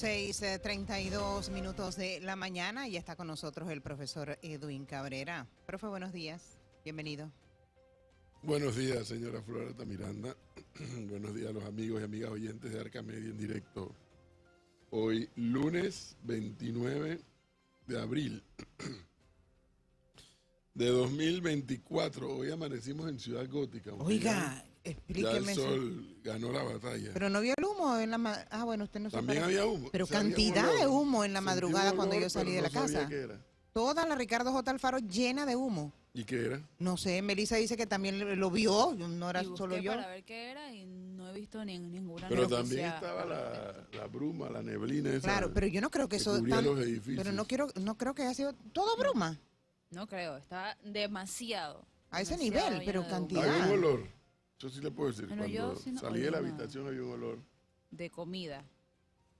6:32 de la mañana y ya está con nosotros el profesor Edwin Cabrera. Profe, buenos días. Bienvenido. Buenos días, señora Floreta Miranda. Buenos días a los amigos y amigas oyentes de Arca Media en directo. Hoy, lunes 29 de abril de 2024. Hoy amanecimos en Ciudad Gótica. Oiga, explíqueme. Ya el sol ganó la batalla. Pero no vio el humo en la bueno, usted no sabe. También había humo. Pero O sea, había cantidad de humo en la Sentí madrugada un cuando olor, yo salí de pero la no sabía casa. qué era. Toda la Ricardo J. Alfaro llena de humo. ¿Y qué era? No sé, Melissa dice que también lo vio, no era solo yo. Para ver qué era y no he visto ninguna Pero noticia. también estaba la bruma, la neblina esa. Claro, pero yo no creo que eso cubría los edificios. pero no creo que haya sido todo bruma. No creo, está demasiado. A ese demasiado nivel, lleno pero de cantidad. Había un olor. Eso sí le puedo decir. Bueno, yo Cuando sí no salí de olí la nada. habitación había un olor. De comida.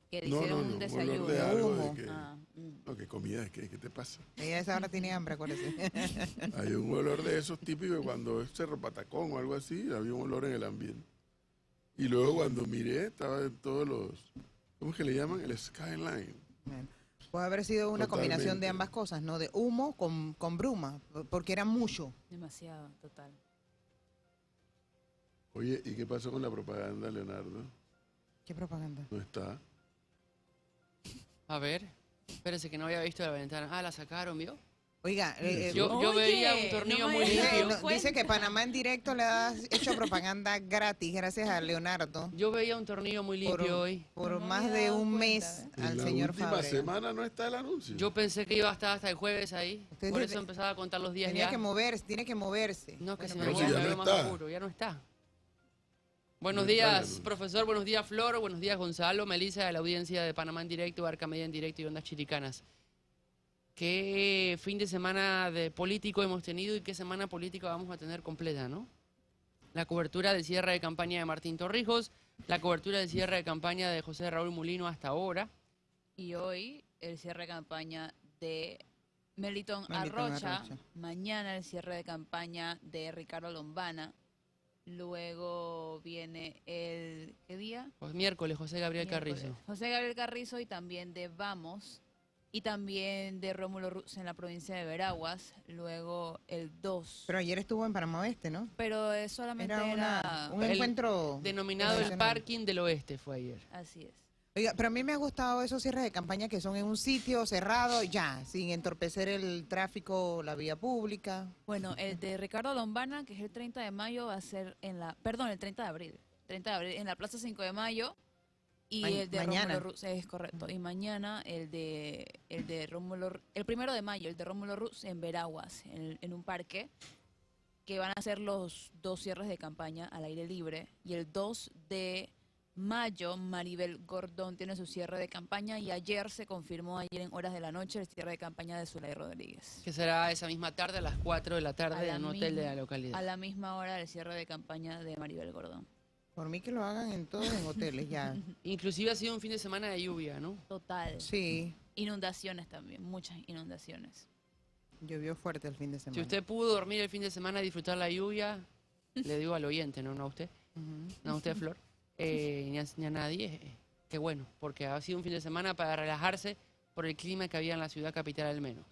Que No, hicieron un un desayuno. olor de algo humo. de que... Ah, No, que comida, ¿qué te pasa? Ella a esa hora tiene hambre, acuérdese. Hay un olor de esos típicos que cuando es Cerro Patacón o algo así, había un olor en el ambiente. Y luego cuando miré, estaba en todos los... ¿Cómo es que le llaman? El skyline. Bueno, puede haber sido una combinación de Totalmente. ambas cosas, ¿no? De humo con bruma, porque era mucho. demasiado, total. Oye, ¿y qué pasó con la propaganda, Leonardo? ¿Qué propaganda? ¿No está? A ver, espérese que no había visto la ventana. Ah, la sacaron, ¿vio? Oiga, Yo Oye, veía un tornillo no me muy había limpio. dado cuenta. dice que Panamá en directo le ha hecho propaganda gratis gracias a Leonardo Yo veía un tornillo muy limpio hoy. por No me más había de dado un cuenta, mes En al la señor última Fábrega. semana no está el anuncio. Yo pensé que iba a estar hasta el jueves ahí. Usted Por dice- eso empezaba a contar los días Tenía ya. que moverse, tiene que moverse. No, que Bueno, se me pero mueva, si ya me no veo más está. seguro, ya no está. Buenos No está el días, anuncio. profesor, buenos días, Flor, buenos días, Gonzalo, Melissa, de la audiencia de Panamá en directo, Arca Media en directo y Ondas Chiricanas. ¿Qué fin de semana de político hemos tenido y qué semana política vamos a tener completa, no? La cobertura del cierre de campaña de Martín Torrijos, la cobertura del cierre de campaña de José Raúl Mulino hasta ahora. Y hoy el cierre de campaña de Melitón Melitón Arrocha. Arrocha. Mañana el cierre de campaña de Ricardo Lombana. Luego viene el... ¿Qué día? Pues miércoles, José Gabriel Miércoles. Carrizo. José Gabriel Carrizo y también de Vamos. Y también de Rómulo Ruz en la provincia de Veraguas. Luego el 2. Pero ayer estuvo en Panamá Oeste, ¿no? Pero solamente Era era... un el encuentro Denominado el nacional. Parking del Oeste fue ayer. Así es. Oiga, pero a mí me ha gustado esos cierres de campaña que son en un sitio cerrado, ya, sin entorpecer el tráfico, la vía pública. Bueno, el de Ricardo Lombana, que es el 30 de mayo, va a ser en la... Perdón, el 30 de abril. 30 de abril, en la Plaza 5 de Mayo. Y el de mañana. Rómulo Ruz, es correcto. Y mañana el de Rómulo... El 1 de mayo, el de Rómulo Ruz en Veraguas, en un parque, que van a ser los 2 cierres de campaña al aire libre. Y el 2 de mayo, Maribel Gordón tiene su cierre de campaña y ayer se confirmó, ayer en horas de la noche, el cierre de campaña de Zulay Rodríguez. Que será esa misma tarde a las 4 de la tarde A la en un hotel de la misma- localidad. A la misma hora el cierre de campaña de Maribel Gordón. Por mí que lo hagan en todos en hoteles, ya. Inclusive ha sido un fin de semana de lluvia, ¿no? Total. Sí, Inundaciones también, muchas inundaciones. llovió fuerte el fin de semana. Si usted pudo dormir el fin de semana y disfrutar la lluvia, le digo al oyente, no a usted, Ujú. no a usted, Flor, ni a nadie, qué bueno, porque ha sido un fin de semana para relajarse por el clima que había en la ciudad capital al menos.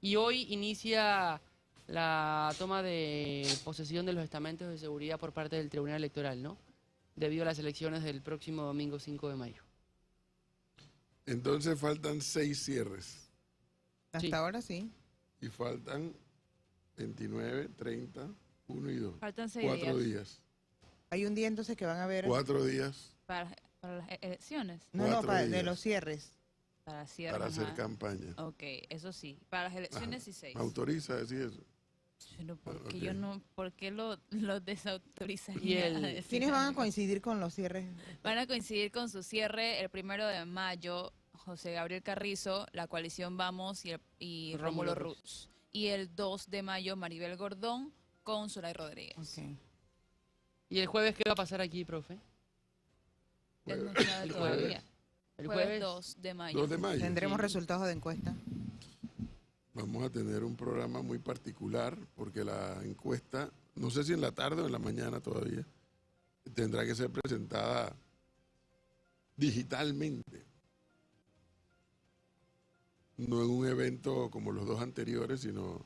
Y hoy inicia la toma de posesión de los estamentos de seguridad por parte del Tribunal Electoral, ¿no? Debido a las elecciones del próximo domingo 5 de mayo. Entonces faltan 6 cierres. Hasta Sí. ahora sí. Y faltan 29, 30, 1 y 2. Faltan 6 4 días días. Hay un día entonces que van a ver... 4 días para las elecciones, No, 4 de días los cierres. para cierre. para hacer ajá. campaña. Ok, eso sí. Para las elecciones y 6. ¿Me autoriza a decir eso? Pero porque Ok. yo no, ¿por qué lo desautorizaría? Y el- a decir ¿Quiénes van a algo? coincidir con los cierres? Van a coincidir con su cierre el 1 de mayo, José Gabriel Carrizo, la coalición Vamos y Rómulo Rómulo Ruz. Ruz. Y el 2 de mayo, Maribel Gordón con Zulay Rodríguez. Ok. ¿Y el jueves qué va a pasar aquí, profe? Él no sabe El todavía. jueves. El Jueves jueves 2 de mayo. 2 de mayo. Tendremos Sí. resultados de encuesta. Vamos a tener un programa muy particular porque la encuesta, no sé si en la tarde o en la mañana todavía, tendrá que ser presentada digitalmente. No en un evento como los dos anteriores, sino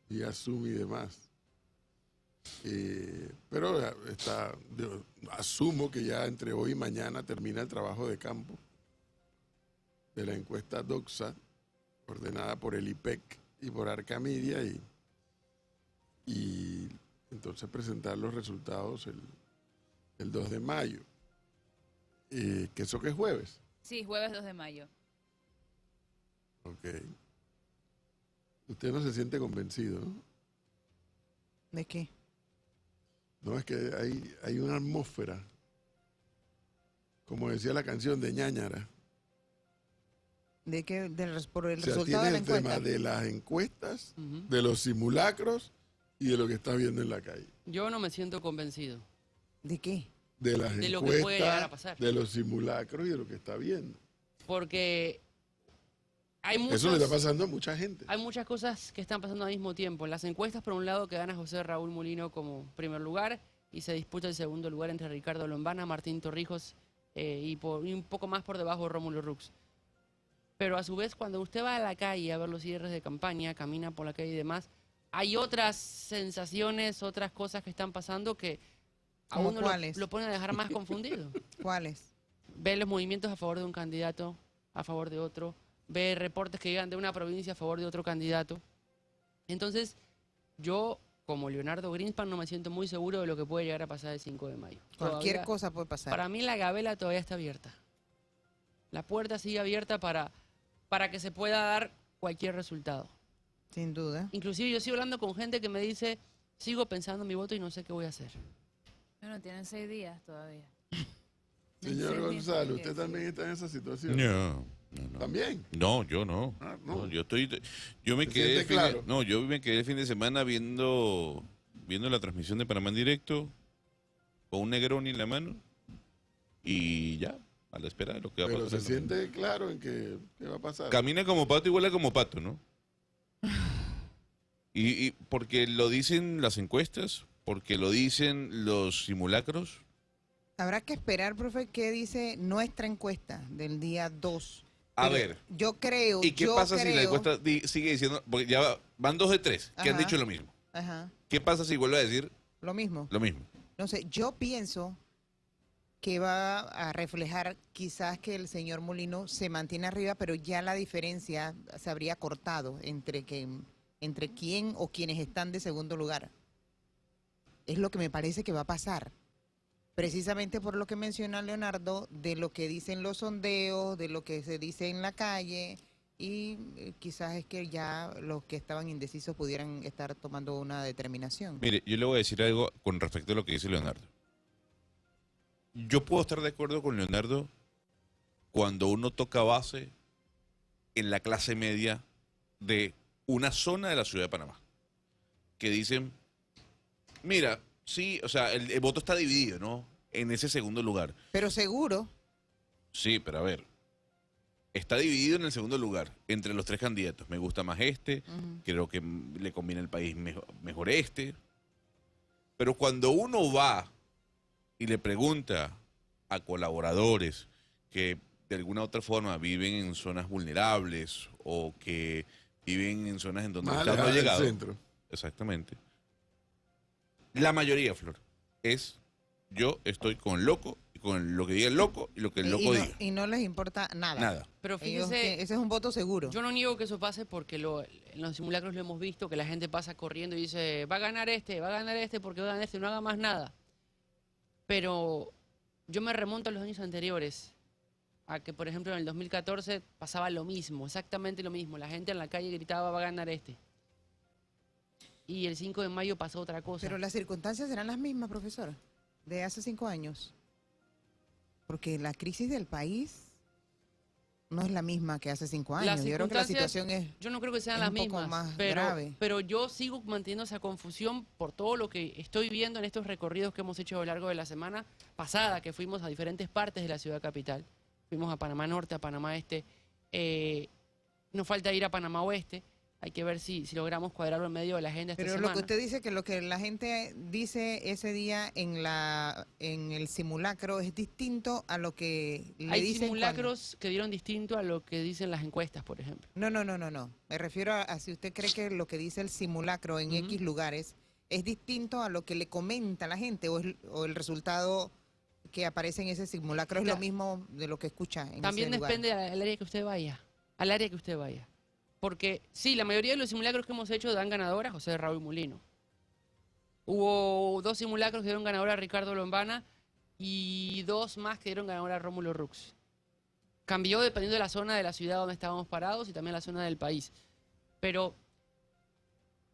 vía Zoom y demás. Pero asumo que ya entre hoy y mañana termina el trabajo de campo de la encuesta Doxa, ordenada por el IPEC y por Arcamedia, y entonces presentar los resultados el 2 de mayo. ¿Que eso que es jueves? Sí, jueves 2 de mayo. Ok. Usted no se siente convencido, ¿no? ¿De qué? No, es que hay una atmósfera, como decía la canción de Ñáñara. ¿De qué? Por el O sea, resultado de tiene la el tema encuesta. de las encuestas, Ujú. de los simulacros y de lo que está viendo en la calle. Yo no me siento convencido. ¿De qué? De las De lo que puede llegar a encuestas, pasar. de los simulacros y de lo que está viendo. Porque hay Eso le está muchos, pasando a mucha gente. hay muchas cosas que están pasando al mismo tiempo. En las encuestas, por un lado, que gana José Raúl Molino como primer lugar y se disputa el segundo lugar entre Ricardo Lombana, Martín Torrijos y un poco más por debajo Rómulo Rux. Pero a su vez, cuando usted va a la calle a ver los cierres de campaña, camina por la calle y demás, hay otras sensaciones, otras cosas que están pasando que a ¿Cómo uno cuáles? lo ponen a dejar más confundido. ¿Cuáles? Ve los movimientos a favor de un candidato, a favor de otro, ve reportes que llegan de una provincia a favor de otro candidato. Entonces, yo, como Leonardo Greenspan, no me siento muy seguro de lo que puede llegar a pasar el 5 de mayo. Cualquier Todavía- cosa puede pasar. Para mí la gabela todavía está abierta. La puerta sigue abierta para que se pueda dar cualquier resultado. Sin duda. Inclusive yo sigo hablando con gente que me dice, sigo pensando en mi voto y no sé qué voy a hacer. Bueno, tienen 6 días todavía. Señor Sí, Gonzalo, sí, ¿usted sí. también está en esa situación? No. ¿También? No, yo no. Ah, no. No, yo me ¿Se quedé siente claro? yo me quedé el fin de semana viendo la transmisión de Panamá en directo con un Negroni en la mano y ya, a la espera de lo que va a Pero pasar. se siente claro en qué va a pasar. Camina como pato y vuela como pato, ¿no? Y porque lo dicen las encuestas, porque lo dicen los simulacros. Habrá que esperar, profe, qué dice nuestra encuesta del día 2. A Pero ver, Yo creo. ¿y qué yo pasa si la creo- encuesta sigue diciendo, porque ya van 2 de 3 que han Ajá. dicho lo mismo? Ajá, ¿Qué pasa si vuelve a decir lo mismo. lo mismo? No sé, yo pienso que va a reflejar quizás que el señor Molino se mantiene arriba, pero ya la diferencia se habría cortado entre quién o quienes están de segundo lugar. Es lo que me parece que va a pasar. Precisamente por lo que menciona Leonardo, de lo que dicen los sondeos, de lo que se dice en la calle, y quizás es que ya los que estaban indecisos pudieran estar tomando una determinación. Mire, yo le voy a decir algo con respecto a lo que dice Leonardo. Yo puedo estar de acuerdo con Leonardo cuando uno toca base en la clase media de una zona de la ciudad de Panamá. Que dicen, mira, sí, o sea, el voto está dividido, ¿no? En ese segundo lugar. Pero seguro, Sí, pero a ver, está dividido en el segundo lugar entre los 3 candidatos. Me gusta más este, creo que le conviene al país mejor este. Pero cuando uno va y le pregunta a colaboradores que de alguna u otra forma viven en zonas vulnerables o que viven en zonas en donde Más el Estado no ha alejada del llegado. centro. Exactamente. La mayoría, Flor, es yo estoy con el loco y con lo que diga el loco y lo que el loco diga. y no les importa nada. Nada. Pero Ellos fíjese, ese es un voto seguro. yo no niego que eso pase porque en los simulacros lo hemos visto, que la gente pasa corriendo y dice, va a ganar este porque va a ganar este, no haga más nada. Pero yo me remonto a los años anteriores, a que por ejemplo en el 2014 pasaba lo mismo, exactamente lo mismo. La gente en la calle gritaba, va a ganar este. Y el 5 de mayo pasó otra cosa. Pero las circunstancias serán las mismas, profesora, de hace 5 años. Porque la crisis del país no es la misma que hace 5 años. Las Yo creo que la circunstancias, situación es... yo no creo que sean es las un poco mismas, más grave. pero yo sigo manteniendo esa confusión por todo lo que estoy viendo en estos recorridos que hemos hecho a lo largo de la semana pasada, que fuimos a diferentes partes de la ciudad capital. Fuimos a Panamá Norte, a Panamá Este, nos falta ir a Panamá Oeste, Hay que ver si logramos cuadrarlo en medio de la agenda esta Pero semana. lo que usted dice, que lo que la gente dice ese día en el simulacro es distinto a lo que le Hay dicen simulacros que dieron distinto a lo que dicen las encuestas, por ejemplo. No. Me refiero a si usted cree que lo que dice el simulacro en X lugares es distinto a lo que le comenta la gente o el resultado que aparece en ese simulacro es lo mismo de lo que escucha en También ese lugar. depende del área que usted vaya. Al área que usted vaya. Porque sí, la mayoría de los simulacros que hemos hecho dan ganador a José Raúl Mulino. Hubo 2 simulacros que dieron ganador a Ricardo Lombana y 2 más que dieron ganador a Rómulo Rux. Cambió dependiendo de la zona de la ciudad donde estábamos parados y también la zona del país. Pero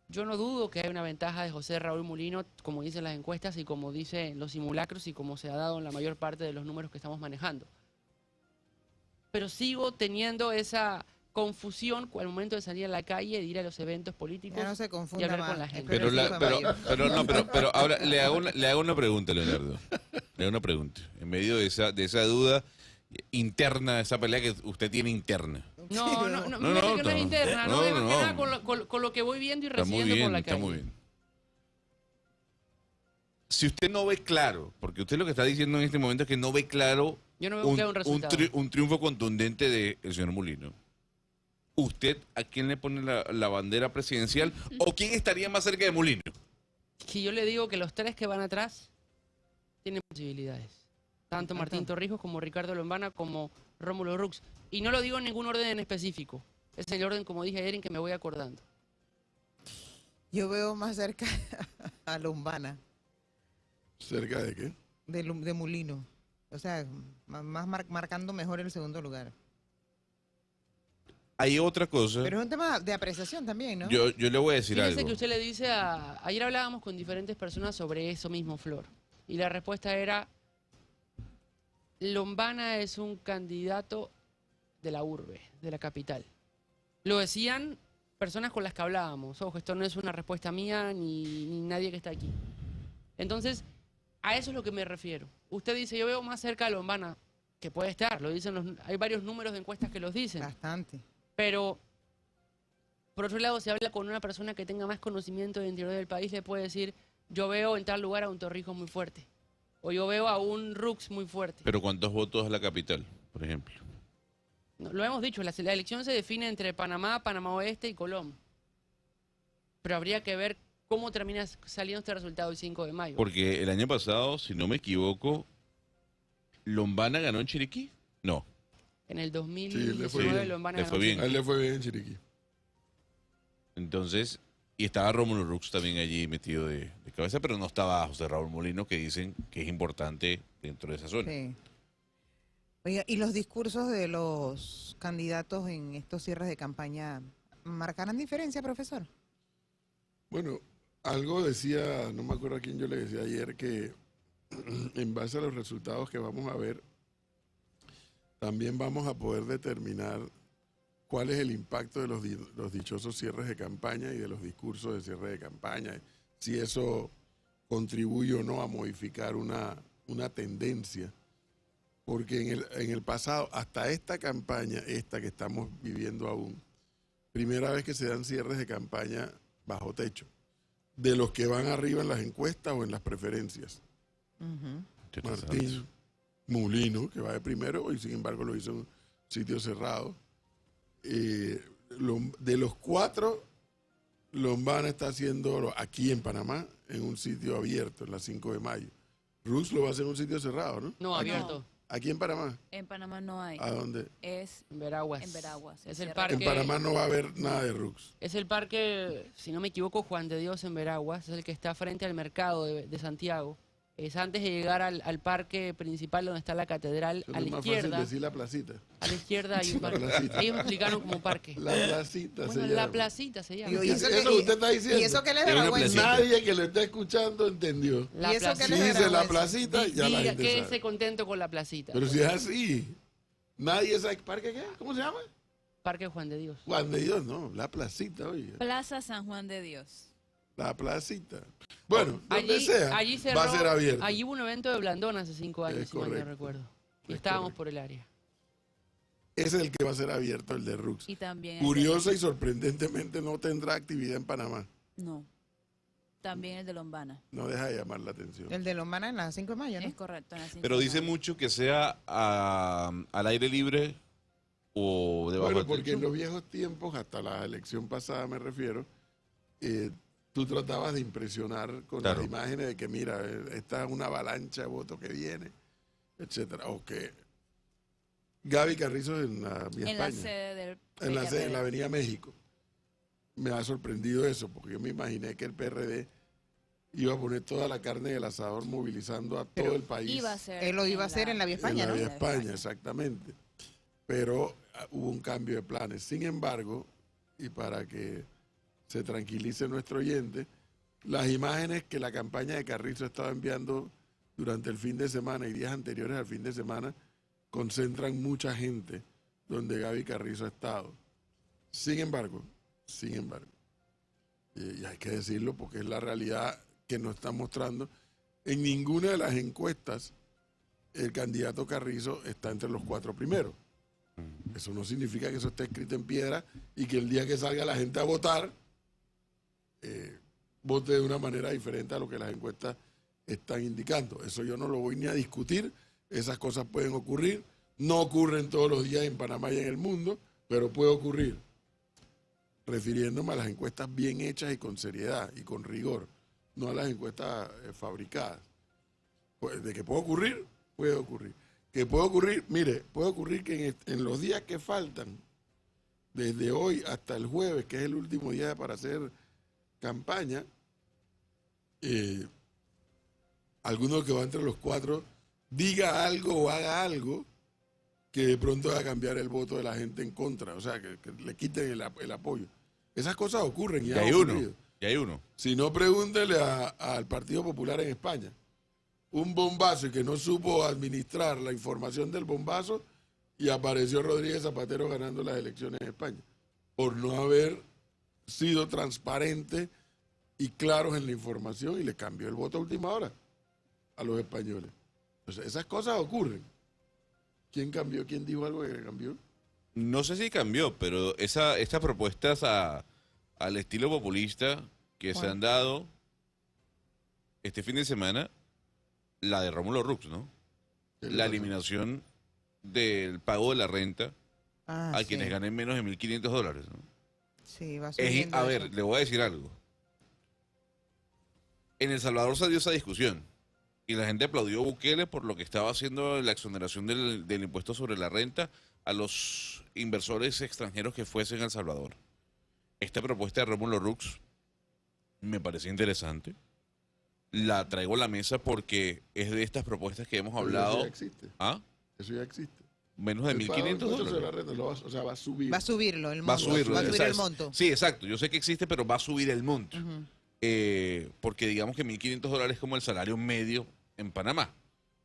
yo no dudo que hay una ventaja de José Raúl Mulino, como dicen las encuestas y como dicen los simulacros y como se ha dado en la mayor parte de los números que estamos manejando. Pero sigo teniendo esa confusión al momento de salir a la calle, de ir a los eventos políticos Ya no se y confunda hablar más. con la gente. Pero, El 5 de mayo. pero ahora le hago una pregunta, Leonardo. Le hago una pregunta. En medio de esa duda interna, esa pelea que usted tiene interna. No, No, me parece que no no, es interna, no, no, es más que no. nada con lo que voy viendo y Está muy recibiendo por bien, la está calle. muy bien. Si usted no ve claro, porque usted lo que está diciendo en este momento es que no ve claro Yo no veo claro un resultado. un triunfo contundente del señor Mulino. ¿Usted a quién le pone la bandera presidencial o quién estaría más cerca de Mulino? Si yo le digo que los 3 que van atrás tienen posibilidades. Tanto Martín Torrijos como Ricardo Lombana como Rómulo Rux. Y no lo digo en ningún orden en específico. Es el orden, como dije ayer, en que me voy acordando. Yo veo más cerca a Lombana ¿Cerca de qué? de Mulino. O sea, más marcando mejor el segundo lugar. Hay otra cosa. Pero es un tema de apreciación también, ¿no? Yo le voy a decir Fíjese algo. que usted le dice a... Ayer hablábamos con diferentes personas sobre eso mismo, Flor. Y la respuesta era... Lombana es un candidato de la urbe, de la capital. Lo decían personas con las que hablábamos. Ojo, esto no es una respuesta mía ni nadie que está aquí. Entonces, a eso es lo que me refiero. Usted dice, yo veo más cerca a Lombana, que puede estar, lo dicen hay varios números de encuestas que los dicen. Bastante. Pero, por otro lado, si habla con una persona que tenga más conocimiento del interior del país, le puede decir, yo veo en tal lugar a un Torrijos muy fuerte. O yo veo a un Rux muy fuerte. Pero ¿cuántos votos a la capital, por ejemplo? No, lo hemos dicho, la elección se define entre Panamá, Panamá Oeste y Colón. Pero habría que ver cómo termina saliendo este resultado el 5 de mayo. Porque el año pasado, si no me equivoco, Lombana ganó en Chiriquí. No. En el Sí, le fue 2019 bien. Lombana Le ganó fue bien. A él le fue bien en Chiriquí. Entonces, y estaba Rómulo Rux también allí metido de cabeza, pero no estaba José Raúl Mulino, que dicen que es importante dentro de esa zona. Sí. Oiga, ¿y los discursos de los candidatos en estos cierres de campaña marcarán diferencia, profesor? Bueno, algo decía, no me acuerdo a quién yo le decía ayer, que en base a los resultados que vamos a ver, también vamos a poder determinar cuál es el impacto de los dichosos cierres de campaña y de los discursos de cierre de campaña, si eso contribuye o no a modificar una tendencia. Porque en el pasado, hasta esta campaña, esta que estamos viviendo aún, primera vez que se dan cierres de campaña bajo techo, de los que van arriba en las encuestas o en las preferencias. Martín Mulino, que va de primero, y sin embargo lo hizo en un sitio cerrado. De los 4, Lombana está haciéndolo aquí en Panamá, en un sitio abierto, en la 5 de mayo. Rux lo va a hacer en un sitio cerrado, ¿no? No, abierto. Aquí en Panamá. En Panamá no hay. ¿A dónde? Es En Veraguas. en Veraguas. Es se el cierra. parque. En Panamá no va a haber nada de Rux. Es el parque, si no me equivoco, Juan de Dios en Veraguas. Es el que está frente al mercado de Santiago. Es antes de llegar al parque principal donde está la catedral, Eso a es la más izquierda. fácil decir la placita. A la izquierda hay un La parque. placita. Ellos me explicaron como parque. La placita se Bueno, llama. la placita se llama. Y Eso eso que usted está diciendo. Y eso que le Es una vergüenza. placita. Nadie que lo está escuchando entendió. La ¿Y eso qué Si le placita. dice la vergüenza? placita, ya la Diga, gente quédese sabe. contento con la placita. Pero si es así, nadie sabe. ¿Parque qué? ¿Cómo se llama? Parque Juan de Dios. Juan de Dios, no. La placita, oye. Plaza San Juan de Dios. La placita. Bueno, donde sea, allí va a ser abierto. Allí hubo un evento de Blandón hace 5 años, Es si mal no recuerdo. recuerdo. Y Es estábamos correcto. por el área. Ese es el que va a ser abierto, el de Rux. Y también... Curiosa y sorprendentemente no tendrá actividad en Panamá. No. También el de Lombana. No deja de llamar la atención. El de Lombana en la 5 de mayo, ¿no? Es correcto. en la 5 Pero de dice mayo. mucho que sea al aire libre o debajo Bueno, del porque en techo. los viejos tiempos, hasta la elección pasada me refiero, tú tratabas de impresionar con Claro. las imágenes de que mira, esta es una avalancha de votos que viene, etcétera. O que Gaby Carrizo en la Vía En la España, sede del en la PRD. Avenida México. Me ha sorprendido eso, porque yo me imaginé que el PRD iba a poner toda la carne del asador movilizando a todo el país. Iba a ser Él lo iba a hacer en la Vía España, en la ¿no? Vía España, exactamente. Pero hubo un cambio de planes. Sin embargo, y para que se tranquilice nuestro oyente, las imágenes que la campaña de Carrizo estaba enviando durante el fin de semana y días anteriores al fin de semana concentran mucha gente donde Gaby Carrizo ha estado. Sin embargo, y hay que decirlo porque es la realidad que nos están mostrando, en ninguna de las encuestas el candidato Carrizo está entre los 4 primeros. Eso no significa que eso esté escrito en piedra y que el día que salga la gente a votar, vote de una manera diferente a lo que las encuestas están indicando. Eso yo no lo voy ni a discutir, esas cosas pueden ocurrir, no ocurren todos los días en Panamá y en el mundo, pero puede ocurrir. Refiriéndome a las encuestas bien hechas y con seriedad y con rigor, no a las encuestas fabricadas. Pues, de que puede ocurrir, puede ocurrir. Que puede ocurrir, mire, puede ocurrir que en los días que faltan, desde hoy hasta el jueves, que es el último día para hacer campaña, alguno que va entre los 4 diga algo o haga algo que de pronto va a cambiar el voto de la gente en contra, o sea, que le quiten el apoyo. Esas cosas ocurren y Y han hay ocurrido. uno. Y hay uno. Si no, pregúntele al Partido Popular en España. Un bombazo y que no supo administrar la información del bombazo y apareció Rodríguez Zapatero ganando las elecciones en España por no haber sido transparente y claros en la información y le cambió el voto a última hora a los españoles. Entonces, esas cosas ocurren. ¿Quién cambió? ¿Quién dijo algo que cambió? No sé si cambió, pero estas propuestas al estilo populista que se ¿Cuál? han dado este fin de semana, la de Rómulo Rux, ¿no? ¿Qué le La pasó? eliminación del pago de la renta a Sí. quienes ganen menos de $1.500, ¿no? Sí, va A subiendo ver, eso. le voy a decir algo. En El Salvador se dio esa discusión y la gente aplaudió a Bukele por lo que estaba haciendo la exoneración del impuesto sobre la renta a los inversores extranjeros que fuesen a El Salvador. Esta propuesta de Rómulo Rux me parece interesante. La traigo a la mesa porque es de estas propuestas que hemos Pero hablado. Eso ya existe. ¿Ah? Eso ya existe. Menos de El pago del impuesto sobre la $1.500. renta o sea, va a subir. Va a subirlo, el monto. Va a subirlo. Va a subir o sea, el monto. Sí, exacto. Yo sé que existe, pero va a subir el monto. Ujú. Porque digamos que $1.500 es como el salario medio en Panamá,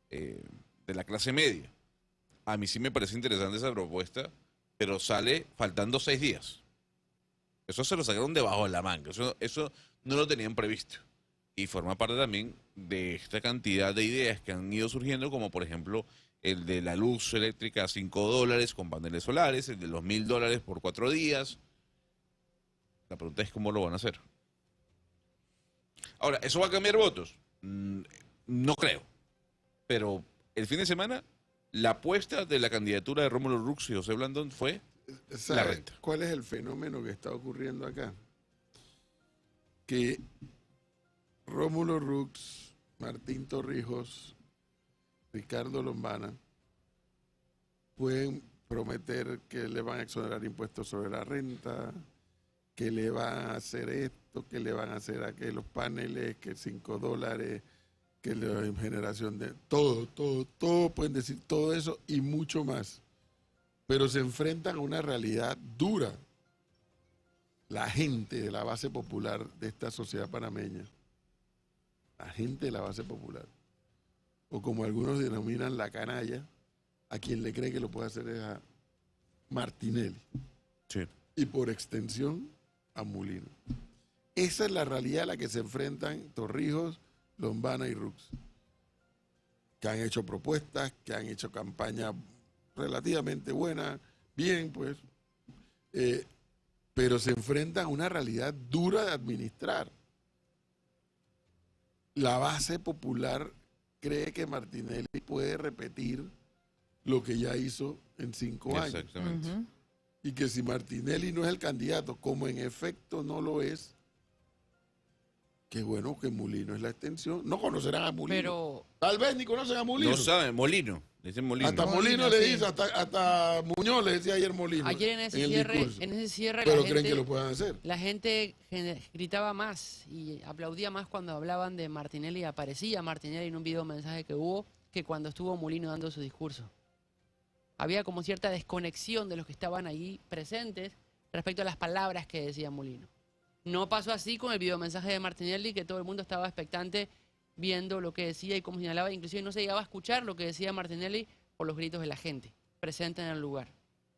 de la clase media. A mí sí me parece interesante esa propuesta, pero sale faltando 6 días. Eso se lo sacaron debajo de la manga. Eso no lo tenían previsto. Y forma parte también de esta cantidad de ideas que han ido surgiendo, como por ejemplo el de la luz eléctrica a $5 con paneles solares, el de los $1.000 por 4 días. La pregunta es cómo lo van a hacer. Ahora, ¿eso va a cambiar votos? No creo. Pero el fin de semana, la apuesta de la candidatura de Rómulo Rux y José Blandón fue ¿Sabe la renta. ¿Cuál es el fenómeno que está ocurriendo acá? Que Rómulo Rux, Martín Torrijos, Ricardo Lombana pueden prometer que le van a exonerar impuestos sobre la renta, que le van a hacer esto, que le van a hacer aquello, los paneles, que $5, que la generación de... Todo, pueden decir todo eso y mucho más. Pero se enfrentan a una realidad dura. La gente de la base popular de esta sociedad panameña, la gente de la base popular, o como algunos denominan la canalla, a quien le cree que lo puede hacer es a Martinelli. Sí. Y por extensión a Mulino. Esa es la realidad a la que se enfrentan Torrijos, Lombana y Rux, que han hecho propuestas, que han hecho campañas relativamente buenas, Bien, pues. Pero se enfrentan a una realidad dura de administrar. La base popular cree que Martinelli puede repetir lo que ya hizo en 5 años. Exactamente. Ujú. Y que si Martinelli no es el candidato, como en efecto no lo es, qué bueno que Mulino es la extensión. No conocerán a Mulino. Pero Tal vez ni conocen a Mulino. No saben, Molino. Le dicen Molino. Hasta Molino, Molino le sí. dice, hasta Muñoz le decía ayer Molino. ayer en ese el cierre, discurso. la Pero creen gente, que lo puedan hacer. la gente gritaba más y aplaudía más cuando hablaban de Martinelli. Aparecía Martinelli en un video mensaje que hubo que cuando estuvo Molino dando su discurso. Había como cierta desconexión de los que estaban ahí presentes respecto a las palabras que decía Molino. No pasó así con el videomensaje de Martinelli, que todo el mundo estaba expectante viendo lo que decía y cómo señalaba. Inclusive no se llegaba a escuchar lo que decía Martinelli por los gritos de la gente presente en el lugar.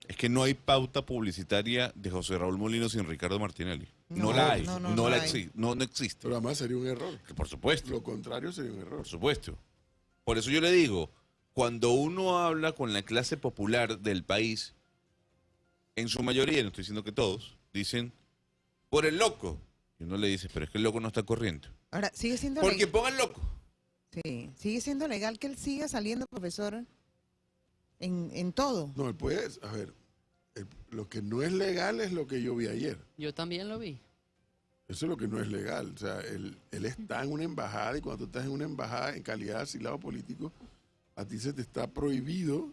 Es que no hay pauta publicitaria de José Raúl Molino sin Ricardo Martinelli. No, No, la hay. no, No, no la hay. no existe. Pero además sería un error. Por supuesto. Lo contrario sería un error. Por supuesto. Por eso yo le digo, cuando uno habla con la clase popular del país, en su mayoría, no estoy diciendo que todos, dicen, por el loco. Y uno le dice, pero es que el loco no está corriendo. Ahora, sigue siendo Porque legal. pongan loco. Sí, sigue siendo legal que él siga saliendo, profesor, en todo. No, él puede, a ver, lo que no es legal es lo que yo vi ayer. Yo también lo vi. Eso es lo que no es legal. O sea, él está en una embajada y cuando tú estás en una embajada en calidad de asilado político, a ti se te está prohibido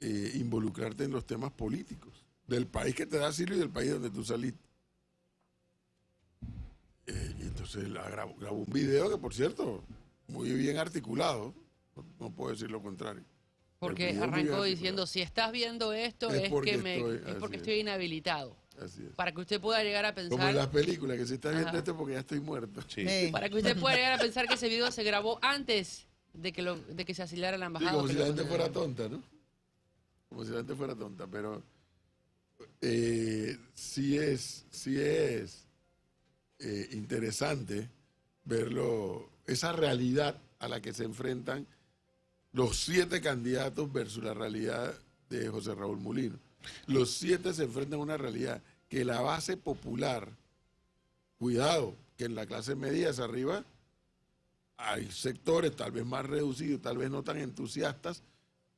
involucrarte en los temas políticos del país que te da asilo y del país donde tú saliste. Y entonces él grabó un video que, por cierto, muy bien articulado. No puedo decir lo contrario. Porque El video muy arrancó bien diciendo, si estás viendo esto Es es porque porque así estoy inhabilitado. Así es. Para que usted pueda llegar a Como en pensar, las películas, que si está viendo Ajá. esto es porque ya estoy muerto. Sí. para que usted pueda llegar a pensar que ese video se grabó antes de que se asilara la Sí, embajada. como o que si lo la gente fuera condenaran. tonta, ¿no? Como si la gente fuera tonta, pero sí es interesante verlo, esa realidad a la que se enfrentan los 7 candidatos versus la realidad de José Raúl Mulino. Los 7 se enfrentan a una realidad que la base popular, cuidado, que en la clase media hacia arriba hay sectores tal vez más reducidos, tal vez no tan entusiastas,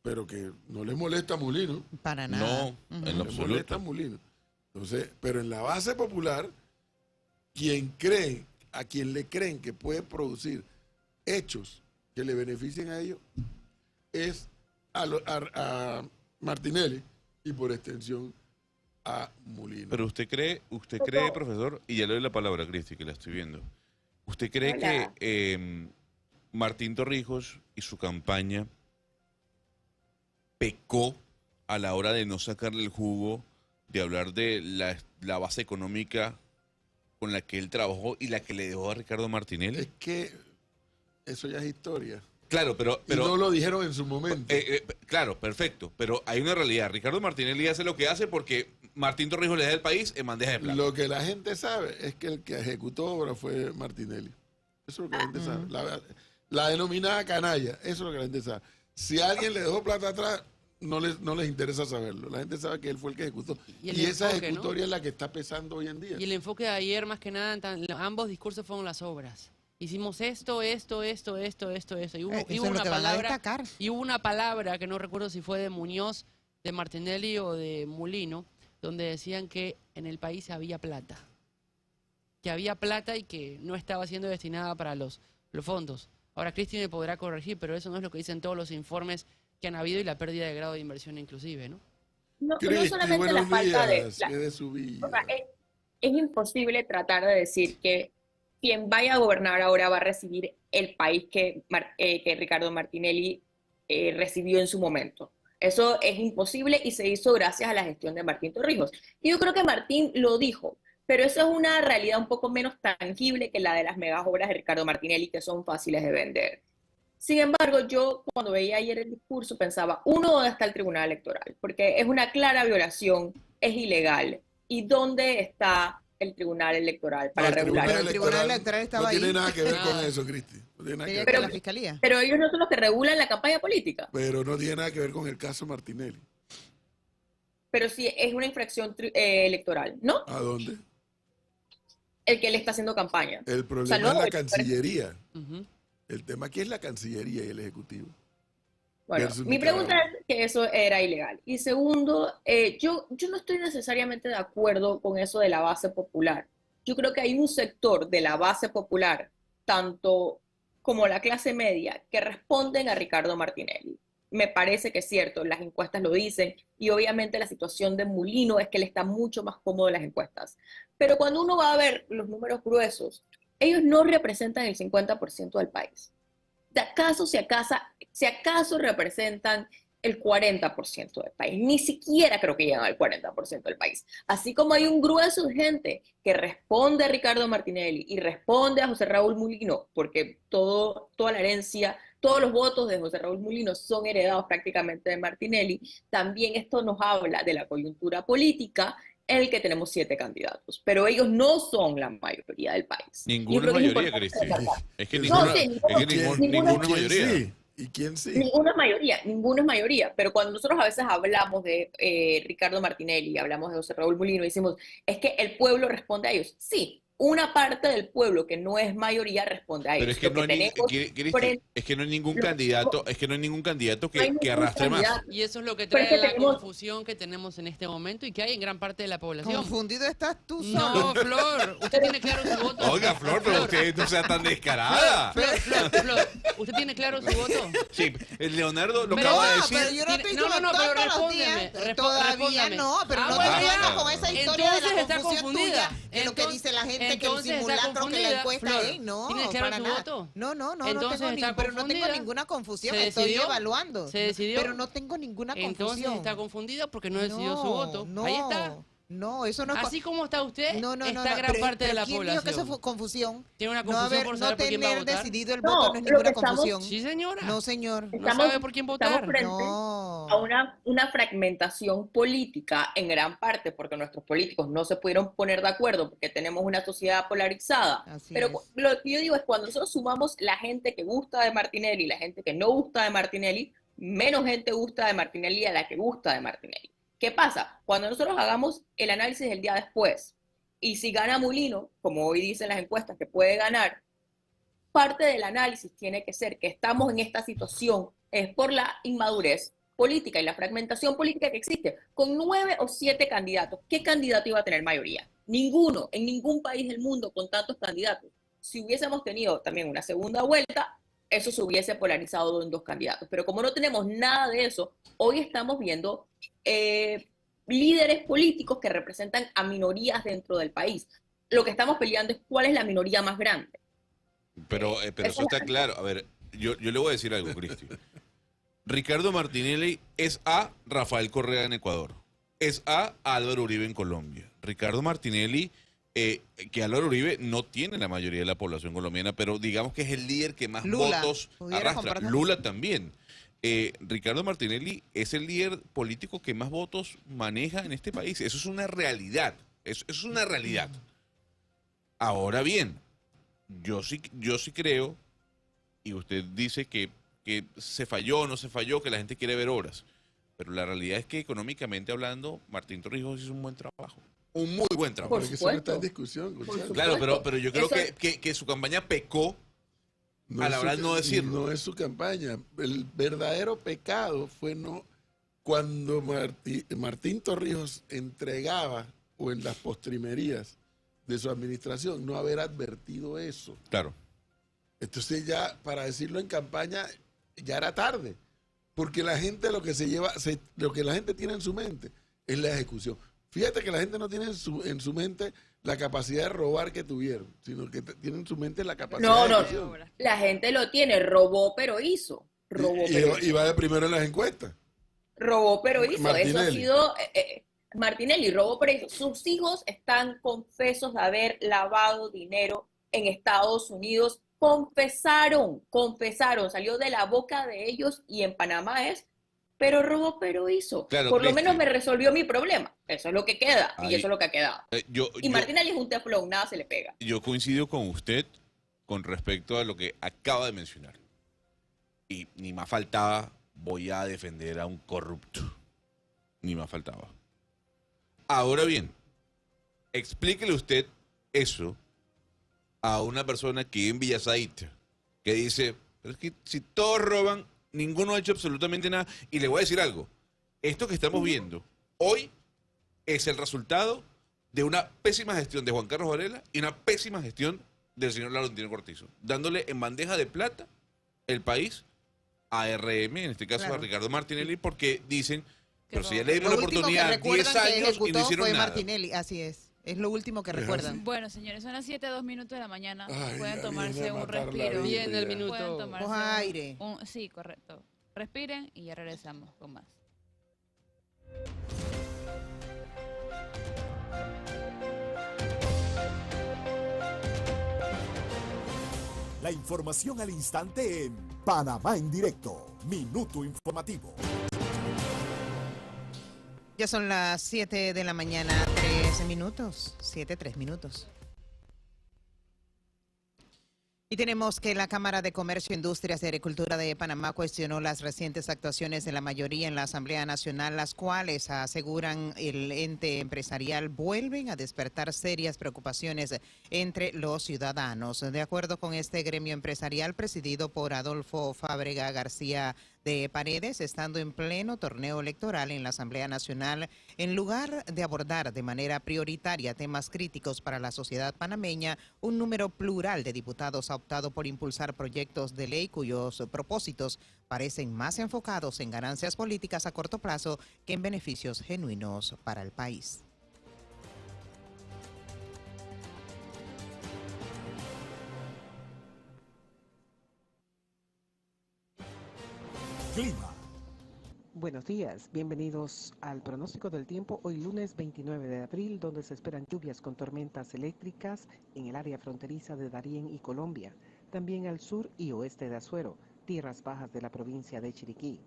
pero que no les molesta a Mulino. Para nada. No, Ujú. en lo Les molesta a absoluto. Mulino. Entonces, pero en la base popular, a quien le creen que puede producir hechos que le beneficien a ellos, es a Martinelli y por extensión a Mulino. Pero usted cree, profesor, y ya le doy la palabra a Cristi, que la estoy viendo. ¿Usted cree Hola. que Martín Torrijos y su campaña pecó a la hora de no sacarle el jugo, de hablar de la base económica con la que él trabajó y la que le dejó a Ricardo Martinelli? Es que eso ya es historia. Claro, pero Y no lo dijeron en su momento. claro, perfecto. Pero hay una realidad. Ricardo Martinelli hace lo que hace porque Martín Torrijos le da el país en bandeja de plata. Lo que la gente sabe es que el que ejecutó obra fue Martinelli. Eso es lo que la gente sabe. La denominada canalla, eso es lo que la gente sabe. Si alguien le dejó plata atrás, no les interesa saberlo. La gente sabe que él fue el que ejecutó. Y el Y esa enfoque, ¿no? ejecutoria es la que está pesando hoy en día. Y el enfoque de ayer, más que nada, ambos discursos fueron las obras. Hicimos esto. Y hubo, Eso es hubo lo una que van a palabra, destacar. y hubo una palabra que no recuerdo si fue de Muñoz, de Martinelli o de Mulino, donde decían que en el país había plata. Que había plata y que no estaba siendo destinada para los fondos. Ahora, Cristi me podrá corregir, pero eso no es lo que dicen todos los informes que han habido y la pérdida de grado de inversión inclusive, ¿no? No Cristi, solamente la buenos falta días. de... ¿Qué de su vida? O sea, es imposible tratar de decir que quien vaya a gobernar ahora va a recibir el país que Ricardo Martinelli recibió en su momento. Eso es imposible y se hizo gracias a la gestión de Martín Torrijos. Y yo creo que Martín lo dijo, pero eso es una realidad un poco menos tangible que la de las megas obras de Ricardo Martinelli, que son fáciles de vender. Sin embargo, yo cuando veía ayer el discurso pensaba, uno, ¿dónde está el Tribunal Electoral? Porque es una clara violación, es ilegal. ¿Y dónde está el Tribunal Electoral para No, el regular? Pero el Tribunal Electoral estaba no tiene ahí. nada que ver con Ah. eso, Cristi. No tiene nada que Tenía ver. que la fiscalía. Pero ellos no son los que regulan la campaña política. Pero no tiene nada que ver con el caso Martinelli. pero sí es una infracción electoral, ¿no? ¿A dónde? El que le está haciendo campaña. El O problema sea, no es la debe- Cancillería. Ujú. El tema aquí es la Cancillería y el Ejecutivo. Bueno, versus mi pregunta Nicaragua. es que eso era ilegal. Y segundo, yo no estoy necesariamente de acuerdo con eso de la base popular. Yo creo que hay un sector de la base popular, tanto como la clase media, que responden a Ricardo Martinelli. Me parece que es cierto, las encuestas lo dicen, y obviamente la situación de Mulino es que él está mucho más cómodo en las encuestas. Pero cuando uno va a ver los números gruesos, ellos no representan el 50% del país. Si acaso representan el 40% del país, ni siquiera creo que llegan al 40% del país. Así como hay un grueso de gente que responde a Ricardo Martinelli y responde a José Raúl Mulino, porque toda la herencia, todos los votos de José Raúl Mulino son heredados prácticamente de Martinelli, también esto nos habla de la coyuntura política en el que tenemos 7 candidatos, pero ellos no son la mayoría del país. Yo Ninguna es creo que es mayoría, importante Cristian. recalcar. Es que No, ninguna, sí, es que ninguno- ninguna es ¿Quién mayoría. sí? ¿Y quién sí? Ninguno es mayoría, pero cuando nosotros a veces hablamos de Ricardo Martinelli, hablamos de José Raúl Mulino, decimos, es que el pueblo responde a ellos. Sí, una parte del pueblo que no es mayoría responde a Pero ellos. es que Lo no que hay, tenemos, Cristi, frente- es que no hay ningún lo que candidato, tenemos- es que no hay ningún candidato no hay que ningún arrastre más. candidato. Y eso es lo que Pero es trae que la tenemos- confusión que tenemos en este momento y que hay en gran parte de la población. Confundido estás tú solo. No, Flor, usted tiene claro su voto. Oiga, Flor, pero usted no sea tan descarada. Flor, ¿usted tiene claro su voto? Sí, el Leonardo lo Pero- acaba de No, decir. pero yo no Tiene- estoy no, no, no, todos pero los respóndeme, días. Todavía respóndeme. no, pero Ah, no bueno, te ya. vengas con esa historia de Entonces la está confusión confundida. tuya, que lo que dice la gente, que el Entonces está simulacro, que la confundida, encuesta Flor. es, no, ¿Tiene claro para su nada. voto? No Entonces tengo está pero no tengo confundida. ninguna confusión, ¿Se estoy decidió? evaluando. ¿Se decidió? Pero no tengo ninguna Entonces confusión. está confundida porque no decidió su voto. No, Ahí está. No, eso no es Así como está usted, no, está gran pero- parte de pero la ¿quién población. dijo que eso fue confusión? Tiene una No, confusión por saber no por quién va a tener votar. decidido el No, voto no es lo ninguna que estamos- confusión. Sí, señora. No, señor. No sabe por quién votar. Estamos frente No. a una fragmentación política en gran parte porque nuestros políticos no se pudieron poner de acuerdo porque tenemos una sociedad polarizada. Así Pero es. lo que yo digo es cuando nosotros sumamos la gente que gusta de Martinelli y la gente que no gusta de Martinelli, menos gente gusta de Martinelli a la que gusta de Martinelli. ¿Qué pasa? Cuando nosotros hagamos el análisis del día después y si gana Mulino, como hoy dicen las encuestas que puede ganar, parte del análisis tiene que ser que estamos en esta situación es por la inmadurez política y la fragmentación política que existe. Con 9 o 7 candidatos, ¿qué candidato iba a tener mayoría? Ninguno, en ningún país del mundo con tantos candidatos. Si hubiésemos tenido también una segunda vuelta, eso se hubiese polarizado en 2 candidatos. Pero como no tenemos nada de eso, hoy estamos viendo líderes políticos que representan a minorías dentro del país. Lo que estamos peleando es cuál es la minoría más grande. Pero eso está claro. A ver, yo le voy a decir algo, Cristi. Ricardo Martinelli es a Rafael Correa en Ecuador. Es a Álvaro Uribe en Colombia. Ricardo Martinelli, que Álvaro Uribe no tiene la mayoría de la población colombiana, pero digamos que es el líder que más Lula, votos ¿pudiera arrastra. compartir? Lula también. Ricardo Martinelli es el líder político que más votos maneja en este país. Eso es una realidad. Eso es una realidad. Ahora bien, yo sí creo, y usted dice que se falló, no se falló, que la gente quiere ver obras. Pero la realidad es que económicamente hablando, Martín Torrijos hizo un buen trabajo. Un muy buen trabajo. Por Porque eso no está en supuesto. discusión, Gonzalo. Claro, pero yo creo Eso- que su campaña pecó. A la es hora su de no ca- decirlo. No es su campaña. El verdadero pecado fue no cuando Martín Torrijos entregaba o en las postrimerías de su administración no haber advertido eso. Claro. Entonces ya para decirlo en campaña ya era tarde, porque la gente lo que lo que la gente tiene en su mente es la ejecución. Fíjate que la gente no tiene en su mente la capacidad de robar que tuvieron, sino que tiene en su mente la capacidad No, de no, ejecución. la gente lo tiene, robó pero hizo. Y va de primero en las encuestas. Robó pero hizo. Eso ha Martinelli. sido Martinelli, robó pero hizo. Sus hijos están confesos de haber lavado dinero en Estados Unidos. Confesaron, salió de la boca de ellos y en Panamá es, pero robó pero hizo. Claro, Por lo Cristi. menos me resolvió mi problema. Eso es lo que queda Ahí. y eso es lo que ha quedado. Y Martinelli es un teflón, nada se le pega. Yo coincido con usted con respecto a lo que acaba de mencionar. Y ni más faltaba, voy a defender a un corrupto. Ni más faltaba. Ahora bien, explíquele usted eso a una persona que vive en Villasaita, que dice, pero es que si todos roban, ninguno ha hecho absolutamente nada. Y le voy a decir algo, esto que estamos viendo hoy es el resultado de una pésima gestión de Juan Carlos Varela y una pésima gestión del señor Laurentino Cortizo, dándole en bandeja de plata el país a RM, en este caso Claro. a Ricardo Martinelli, porque dicen, pero si ya roban. le dimos Lo la último que oportunidad, recuerdan 10 que años y no ejecutó hicieron fue nada. Martinelli, así es. Es lo último que Es así. recuerdan. Bueno, señores, son las 7:02 de la mañana. Ay, Pueden ya tomarse viene a un matar la respiro. vida. Viene el Pueden minuto. tomarse Coja aire. Sí, correcto. Respiren y ya regresamos con más. La información al instante en Panamá en directo. Minuto informativo. Ya son las 7 de la mañana, 13 minutos. 7, 3 minutos. Y tenemos que la Cámara de Comercio, Industrias y Agricultura de Panamá cuestionó las recientes actuaciones de la mayoría en la Asamblea Nacional, las cuales aseguran el ente empresarial vuelven a despertar serias preocupaciones entre los ciudadanos. De acuerdo con este gremio empresarial presidido por Adolfo Fábrega García de Paredes, estando en pleno torneo electoral en la Asamblea Nacional, en lugar de abordar de manera prioritaria temas críticos para la sociedad panameña, un número plural de diputados ha optado por impulsar proyectos de ley cuyos propósitos parecen más enfocados en ganancias políticas a corto plazo que en beneficios genuinos para el país. Clima. Buenos días, bienvenidos al pronóstico del tiempo hoy lunes 29 de abril, donde se esperan lluvias con tormentas eléctricas en el área fronteriza de Darién y Colombia, también al sur y oeste de Azuero, tierras bajas de la provincia de Chiriquí.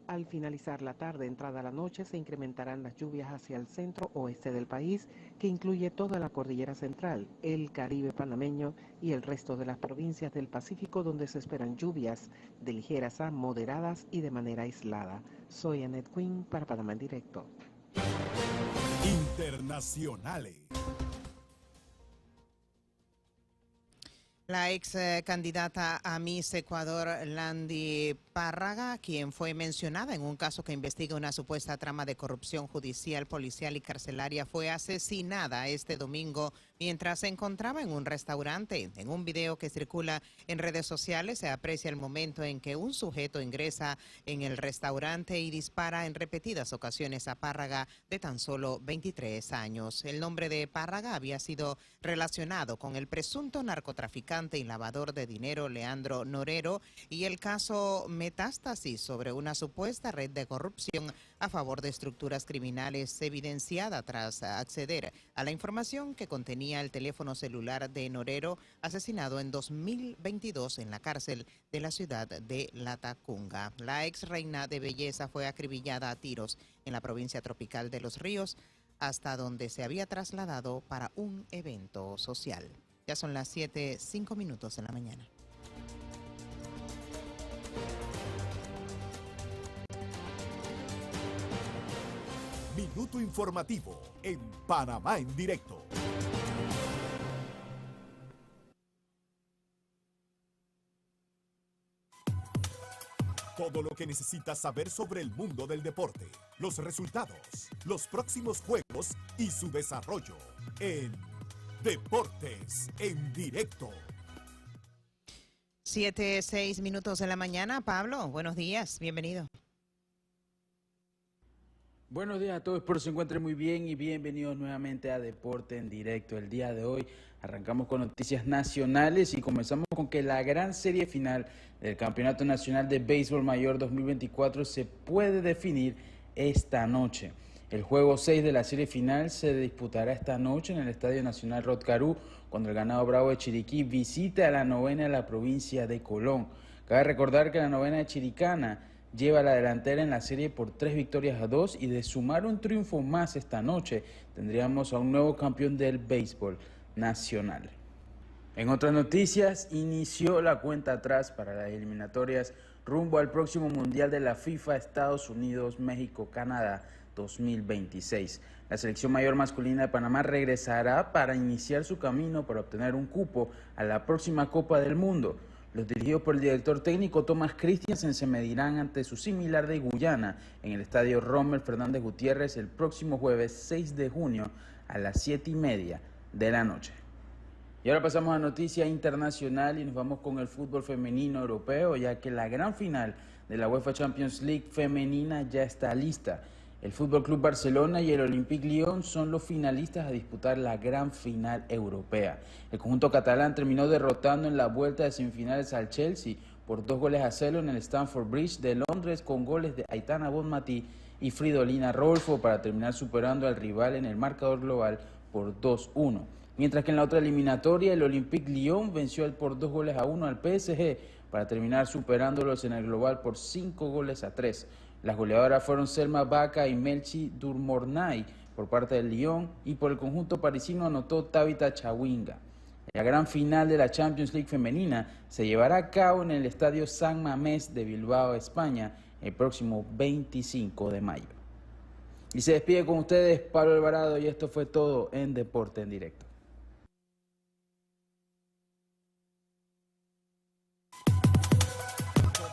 Al finalizar la tarde, entrada la noche, se incrementarán las lluvias hacia el centro oeste del país, que incluye toda la cordillera central, el Caribe panameño y el resto de las provincias del Pacífico, donde se esperan lluvias de ligeras a moderadas y de manera aislada. Soy Annette Quinn para Panamá en Directo. Internacionales. La ex candidata a Miss Ecuador, Landy Párraga, quien fue mencionada en un caso que investiga una supuesta trama de corrupción judicial, policial y carcelaria, fue asesinada este domingo mientras se encontraba en un restaurante. En un video que circula en redes sociales se aprecia el momento en que un sujeto ingresa en el restaurante y dispara en repetidas ocasiones a Párraga, de tan solo 23 años. El nombre de Párraga había sido relacionado con el presunto narcotraficante y lavador de dinero Leandro Norero y el caso Metástasis, sobre una supuesta red de corrupción a favor de estructuras criminales evidenciada tras acceder a la información que contenía el teléfono celular de Norero, asesinado en 2022 en la cárcel de la ciudad de Latacunga. La ex reina de belleza fue acribillada a tiros en la provincia tropical de Los Ríos, hasta donde se había trasladado para un evento social. Ya son las 7:05 de la mañana. Minuto informativo en Panamá en directo. Todo lo que necesitas saber sobre el mundo del deporte, los resultados, los próximos juegos y su desarrollo en Deportes en Directo. 7:06 de la mañana. Pablo, buenos días, bienvenido. Buenos días a todos, espero se encuentren muy bien y bienvenidos nuevamente a Deporte en Directo. El día de hoy arrancamos con noticias nacionales y comenzamos con que la gran serie final del Campeonato Nacional de Béisbol Mayor 2024 se puede definir esta noche. El juego 6 de la serie final se disputará esta noche en el Estadio Nacional Rod Caru, cuando el Ganado Bravo de Chiriquí visita a la novena de la provincia de Colón. Cabe recordar que la novena de Chiricana lleva la delantera en la serie por 3-2 y de sumar un triunfo más esta noche tendríamos a un nuevo campeón del béisbol nacional. En otras noticias, inició la cuenta atrás para las eliminatorias rumbo al próximo Mundial de la FIFA Estados Unidos, México, Canadá 2026. La selección mayor masculina de Panamá regresará para iniciar su camino para obtener un cupo a la próxima Copa del Mundo. Los dirigidos por el director técnico Thomas Christiansen se medirán ante su similar de Guyana en el estadio Rommel Fernández Gutiérrez el próximo jueves 6 de junio a las 7:30 de la noche. Y ahora pasamos a noticia internacional y nos vamos con el fútbol femenino europeo, ya que la gran final de la UEFA Champions League femenina ya está lista. El Fútbol Club Barcelona y el Olympique Lyon son los finalistas a disputar la gran final europea. El conjunto catalán terminó derrotando en la vuelta de semifinales al Chelsea por 2-0 en el Stamford Bridge de Londres, con goles de Aitana Bonmatí y Fridolina Rolfo, para terminar superando al rival en el marcador global por 2-1. Mientras que en la otra eliminatoria el Olympique Lyon venció por 2-1 al PSG para terminar superándolos en el global por 5-3. Las goleadoras fueron Selma Vaca y Melchi Durmornay por parte del Lyon, y por el conjunto parisino anotó Tabitha Chawinga. La gran final de la Champions League femenina se llevará a cabo en el Estadio San Mamés de Bilbao, España, el próximo 25 de mayo. Y se despide con ustedes Pablo Alvarado, y esto fue todo en Deporte en Directo.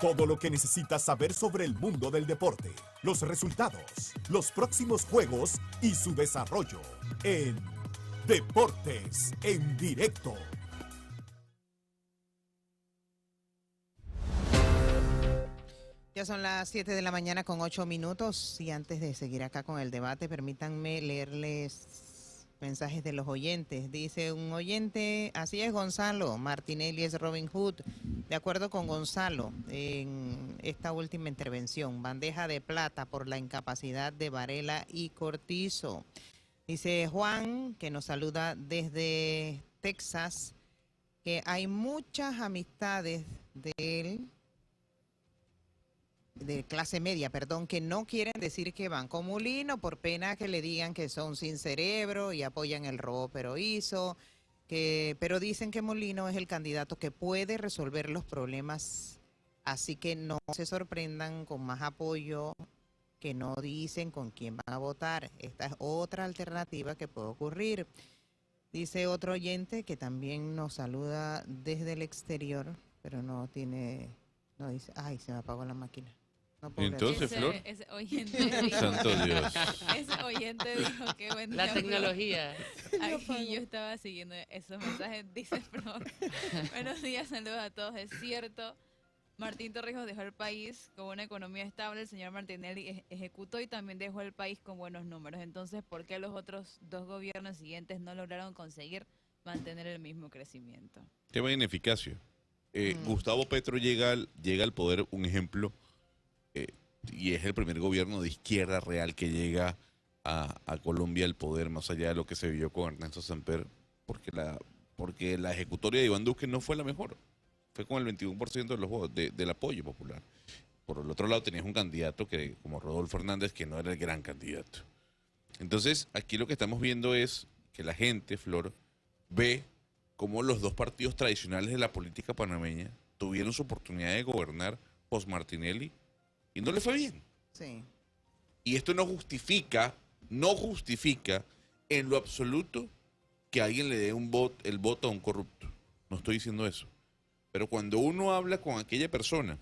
Todo lo que necesitas saber sobre el mundo del deporte, los resultados, los próximos juegos y su desarrollo en Deportes en Directo. Ya son las 7 de la mañana con 8 minutos y antes de seguir acá con el debate, permítanme leerles mensajes de los oyentes. Dice un oyente: así es, Gonzalo, Martinelli es Robin Hood. De acuerdo con Gonzalo, en esta última intervención, bandeja de plata por la incapacidad de Varela y Cortizo. Dice Juan, que nos saluda desde Texas, que hay muchas amistades de él, de clase media, perdón, que no quieren decir que van con Molino por pena que le digan que son sin cerebro y apoyan el robo peroízo, pero dicen que Molino es el candidato que puede resolver los problemas, así que no se sorprendan con más apoyo, que no dicen con quién van a votar. Esta es otra alternativa que puede ocurrir. Dice otro oyente que también nos saluda desde el exterior, pero no dice, ay, se me apagó la máquina. No puedo leer. Entonces, Flor. Ese oyente dijo, Santo Dios. ese oyente dijo que buen día, La Flor. tecnología. Aquí yo estaba siguiendo esos mensajes. Dice Flor: buenos días, saludos a todos. Es cierto, Martín Torrijos dejó el país con una economía estable, el señor Martinelli ejecutó y también dejó el país con buenos números. Entonces, ¿por qué los otros dos gobiernos siguientes no lograron conseguir mantener el mismo crecimiento? Tema de ineficacia. Gustavo Petro llega al poder, un ejemplo, y es el primer gobierno de izquierda real que llega a Colombia al poder, más allá de lo que se vio con Ernesto Samper, porque la ejecutoria de Iván Duque no fue la mejor. Fue con el 21% de los votos, del apoyo popular. Por el otro lado tenías un candidato como Rodolfo Hernández, que no era el gran candidato. Entonces, aquí lo que estamos viendo es que la gente, Flor, ve cómo los dos partidos tradicionales de la política panameña tuvieron su oportunidad de gobernar post Martinelli y no le fue bien. Sí. Y esto no justifica en lo absoluto que alguien le dé el voto a un corrupto. No estoy diciendo eso. Pero cuando uno habla con aquella persona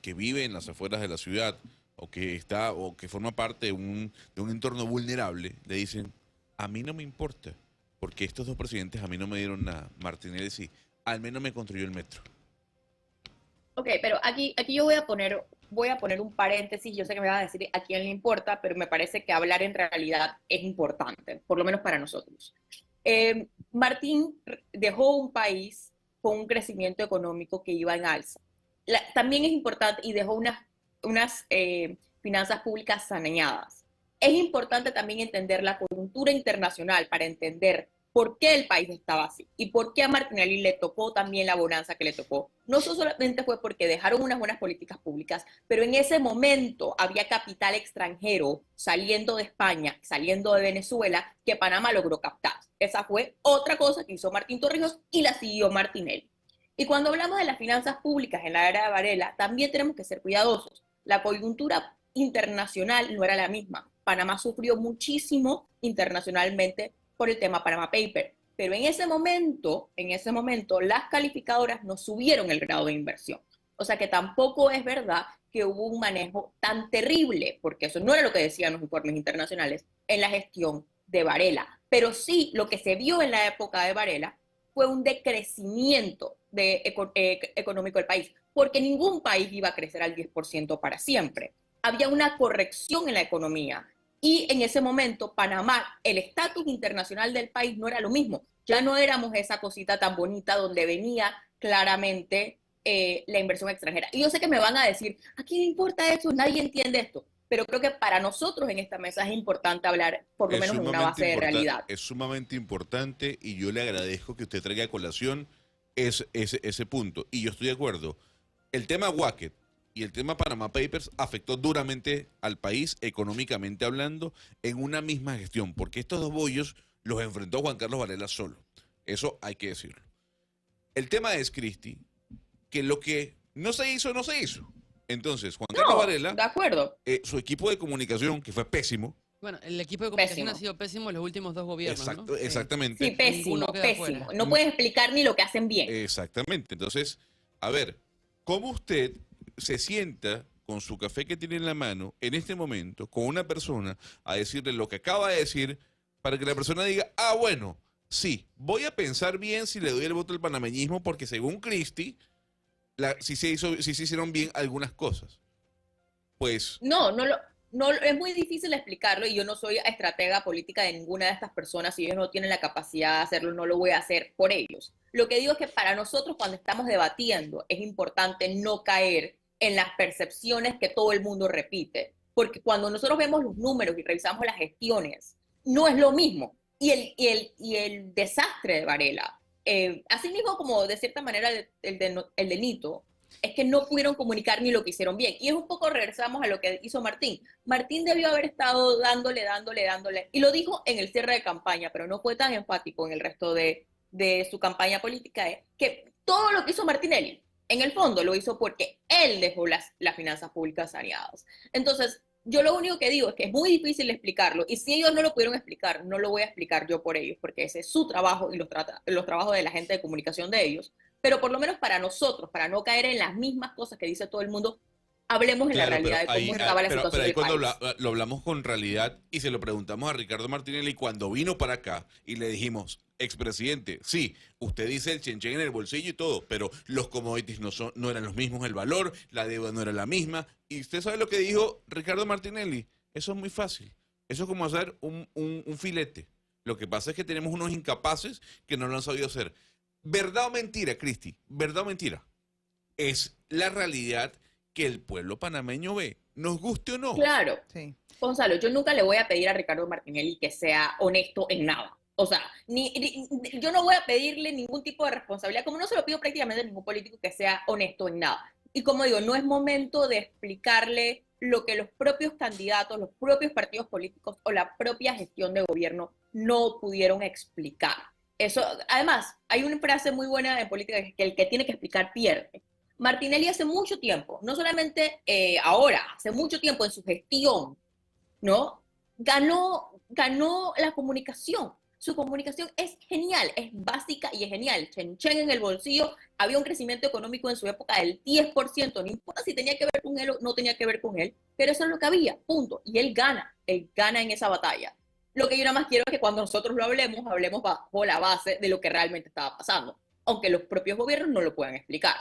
que vive en las afueras de la ciudad o que forma parte de un entorno vulnerable, le dicen: a mí no me importa, porque estos dos presidentes a mí no me dieron nada. Martinelli sí, al menos me construyó el metro. Ok, pero aquí yo voy a poner un paréntesis. Yo sé que me vas a decir a quién le importa, pero me parece que hablar en realidad es importante, por lo menos para nosotros. Martín dejó un país con un crecimiento económico que iba en alza. También es importante, y dejó unas finanzas públicas saneadas. Es importante también entender la coyuntura internacional para entender por qué el país estaba así y por qué a Martinelli le tocó también la bonanza que le tocó. No solamente fue porque dejaron unas buenas políticas públicas, pero en ese momento había capital extranjero saliendo de España, saliendo de Venezuela, que Panamá logró captar. Esa fue otra cosa que hizo Martín Torrijos y la siguió Martinelli. Y cuando hablamos de las finanzas públicas en la era de Varela, también tenemos que ser cuidadosos. La coyuntura internacional no era la misma. Panamá sufrió muchísimo internacionalmente por el tema Panama Paper, pero en ese momento, las calificadoras no subieron el grado de inversión. O sea que tampoco es verdad que hubo un manejo tan terrible, porque eso no era lo que decían los informes internacionales, en la gestión de Varela. Pero sí, lo que se vio en la época de Varela fue un decrecimiento económico del país, porque ningún país iba a crecer al 10% para siempre. Había una corrección en la economía y en ese momento Panamá, el estatus internacional del país no era lo mismo. Ya no éramos esa cosita tan bonita donde venía claramente la inversión extranjera. Y yo sé que me van a decir, ¿a quién importa eso? Nadie entiende esto. Pero creo que para nosotros en esta mesa es importante hablar, por lo menos en una base de realidad. Es sumamente importante y yo le agradezco que usted traiga a colación ese punto. Y yo estoy de acuerdo. El tema Wacket y el tema Panama Papers afectó duramente al país, económicamente hablando, en una misma gestión, porque estos dos bollos los enfrentó Juan Carlos Varela solo. Eso hay que decirlo. El tema es, Cristi, que lo que no se hizo, no se hizo. Entonces, Juan Carlos Varela, de acuerdo. Su equipo de comunicación, que fue pésimo. Bueno, el equipo de comunicación ha sido pésimo en los últimos 2 gobiernos, ¿no? Exactamente. Sí, pésimo. No pueden explicar ni lo que hacen bien. Exactamente. Entonces, a ver, ¿cómo usted se sienta con su café que tiene en la mano en este momento con una persona a decirle lo que acaba de decir para que la persona diga, bueno, sí, voy a pensar bien si le doy el voto al panameñismo porque según Cristi, sí se hicieron bien algunas cosas? Pues... No, es muy difícil explicarlo y yo no soy estratega política de ninguna de estas personas. Si ellos no tienen la capacidad de hacerlo, no lo voy a hacer por ellos. Lo que digo es que para nosotros cuando estamos debatiendo es importante no caer en las percepciones que todo el mundo repite, porque cuando nosotros vemos los números y revisamos las gestiones, no es lo mismo. Y el desastre de Varela, así mismo como de cierta manera el de Nito, es que no pudieron comunicar ni lo que hicieron bien. Y es un poco, regresamos a lo que hizo Martín. Martín debió haber estado dándole, y lo dijo en el cierre de campaña, pero no fue tan enfático en el resto de su campaña política, que todo lo que hizo Martinelli, en el fondo lo hizo porque él dejó las finanzas públicas saneadas. Entonces, yo lo único que digo es que es muy difícil explicarlo, y si ellos no lo pudieron explicar, no lo voy a explicar yo por ellos, porque ese es su trabajo y los trabajos de la gente de comunicación de ellos. Pero por lo menos para nosotros, para no caer en las mismas cosas que dice todo el mundo, hablemos en la realidad de cómo estaba la situación del país. Cuando lo hablamos con realidad y se lo preguntamos a Ricardo Martinelli cuando vino para acá y le dijimos, expresidente, sí, usted dice el chenchen en el bolsillo y todo, pero los commodities no eran los mismos, el valor, la deuda no era la misma. Y usted sabe lo que dijo Ricardo Martinelli, eso es muy fácil, eso es como hacer un filete. Lo que pasa es que tenemos unos incapaces que no lo han sabido hacer. ¿Verdad o mentira, Cristi? ¿Verdad o mentira? Es la realidad que el pueblo panameño ve, nos guste o no. Claro. Sí. Gonzalo, yo nunca le voy a pedir a Ricardo Martinelli que sea honesto en nada. O sea, yo no voy a pedirle ningún tipo de responsabilidad, como no se lo pido prácticamente a ningún político que sea honesto en nada. Y como digo, no es momento de explicarle lo que los propios candidatos, los propios partidos políticos o la propia gestión de gobierno no pudieron explicar. Eso, además, hay una frase muy buena en política que el que tiene que explicar pierde. Martinelli hace mucho tiempo, no solamente ahora, hace mucho tiempo en su gestión, ¿no? Ganó la comunicación. Su comunicación es genial, es básica y es genial. Chen en el bolsillo, había un crecimiento económico en su época del 10%, no importa si tenía que ver con él o no tenía que ver con él, pero eso es lo que había, punto. Y él gana en esa batalla. Lo que yo nada más quiero es que cuando nosotros lo hablemos bajo la base de lo que realmente estaba pasando, aunque los propios gobiernos no lo puedan explicar.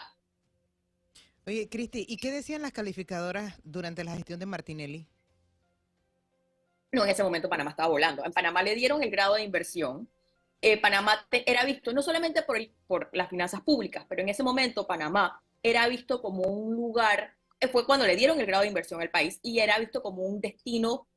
Oye, Cristi, ¿y qué decían las calificadoras durante la gestión de Martinelli? No, en ese momento Panamá estaba volando. En Panamá le dieron el grado de inversión. Panamá era visto no solamente por las finanzas públicas, pero en ese momento Panamá era visto como un lugar, fue cuando le dieron el grado de inversión al país, y era visto como un destino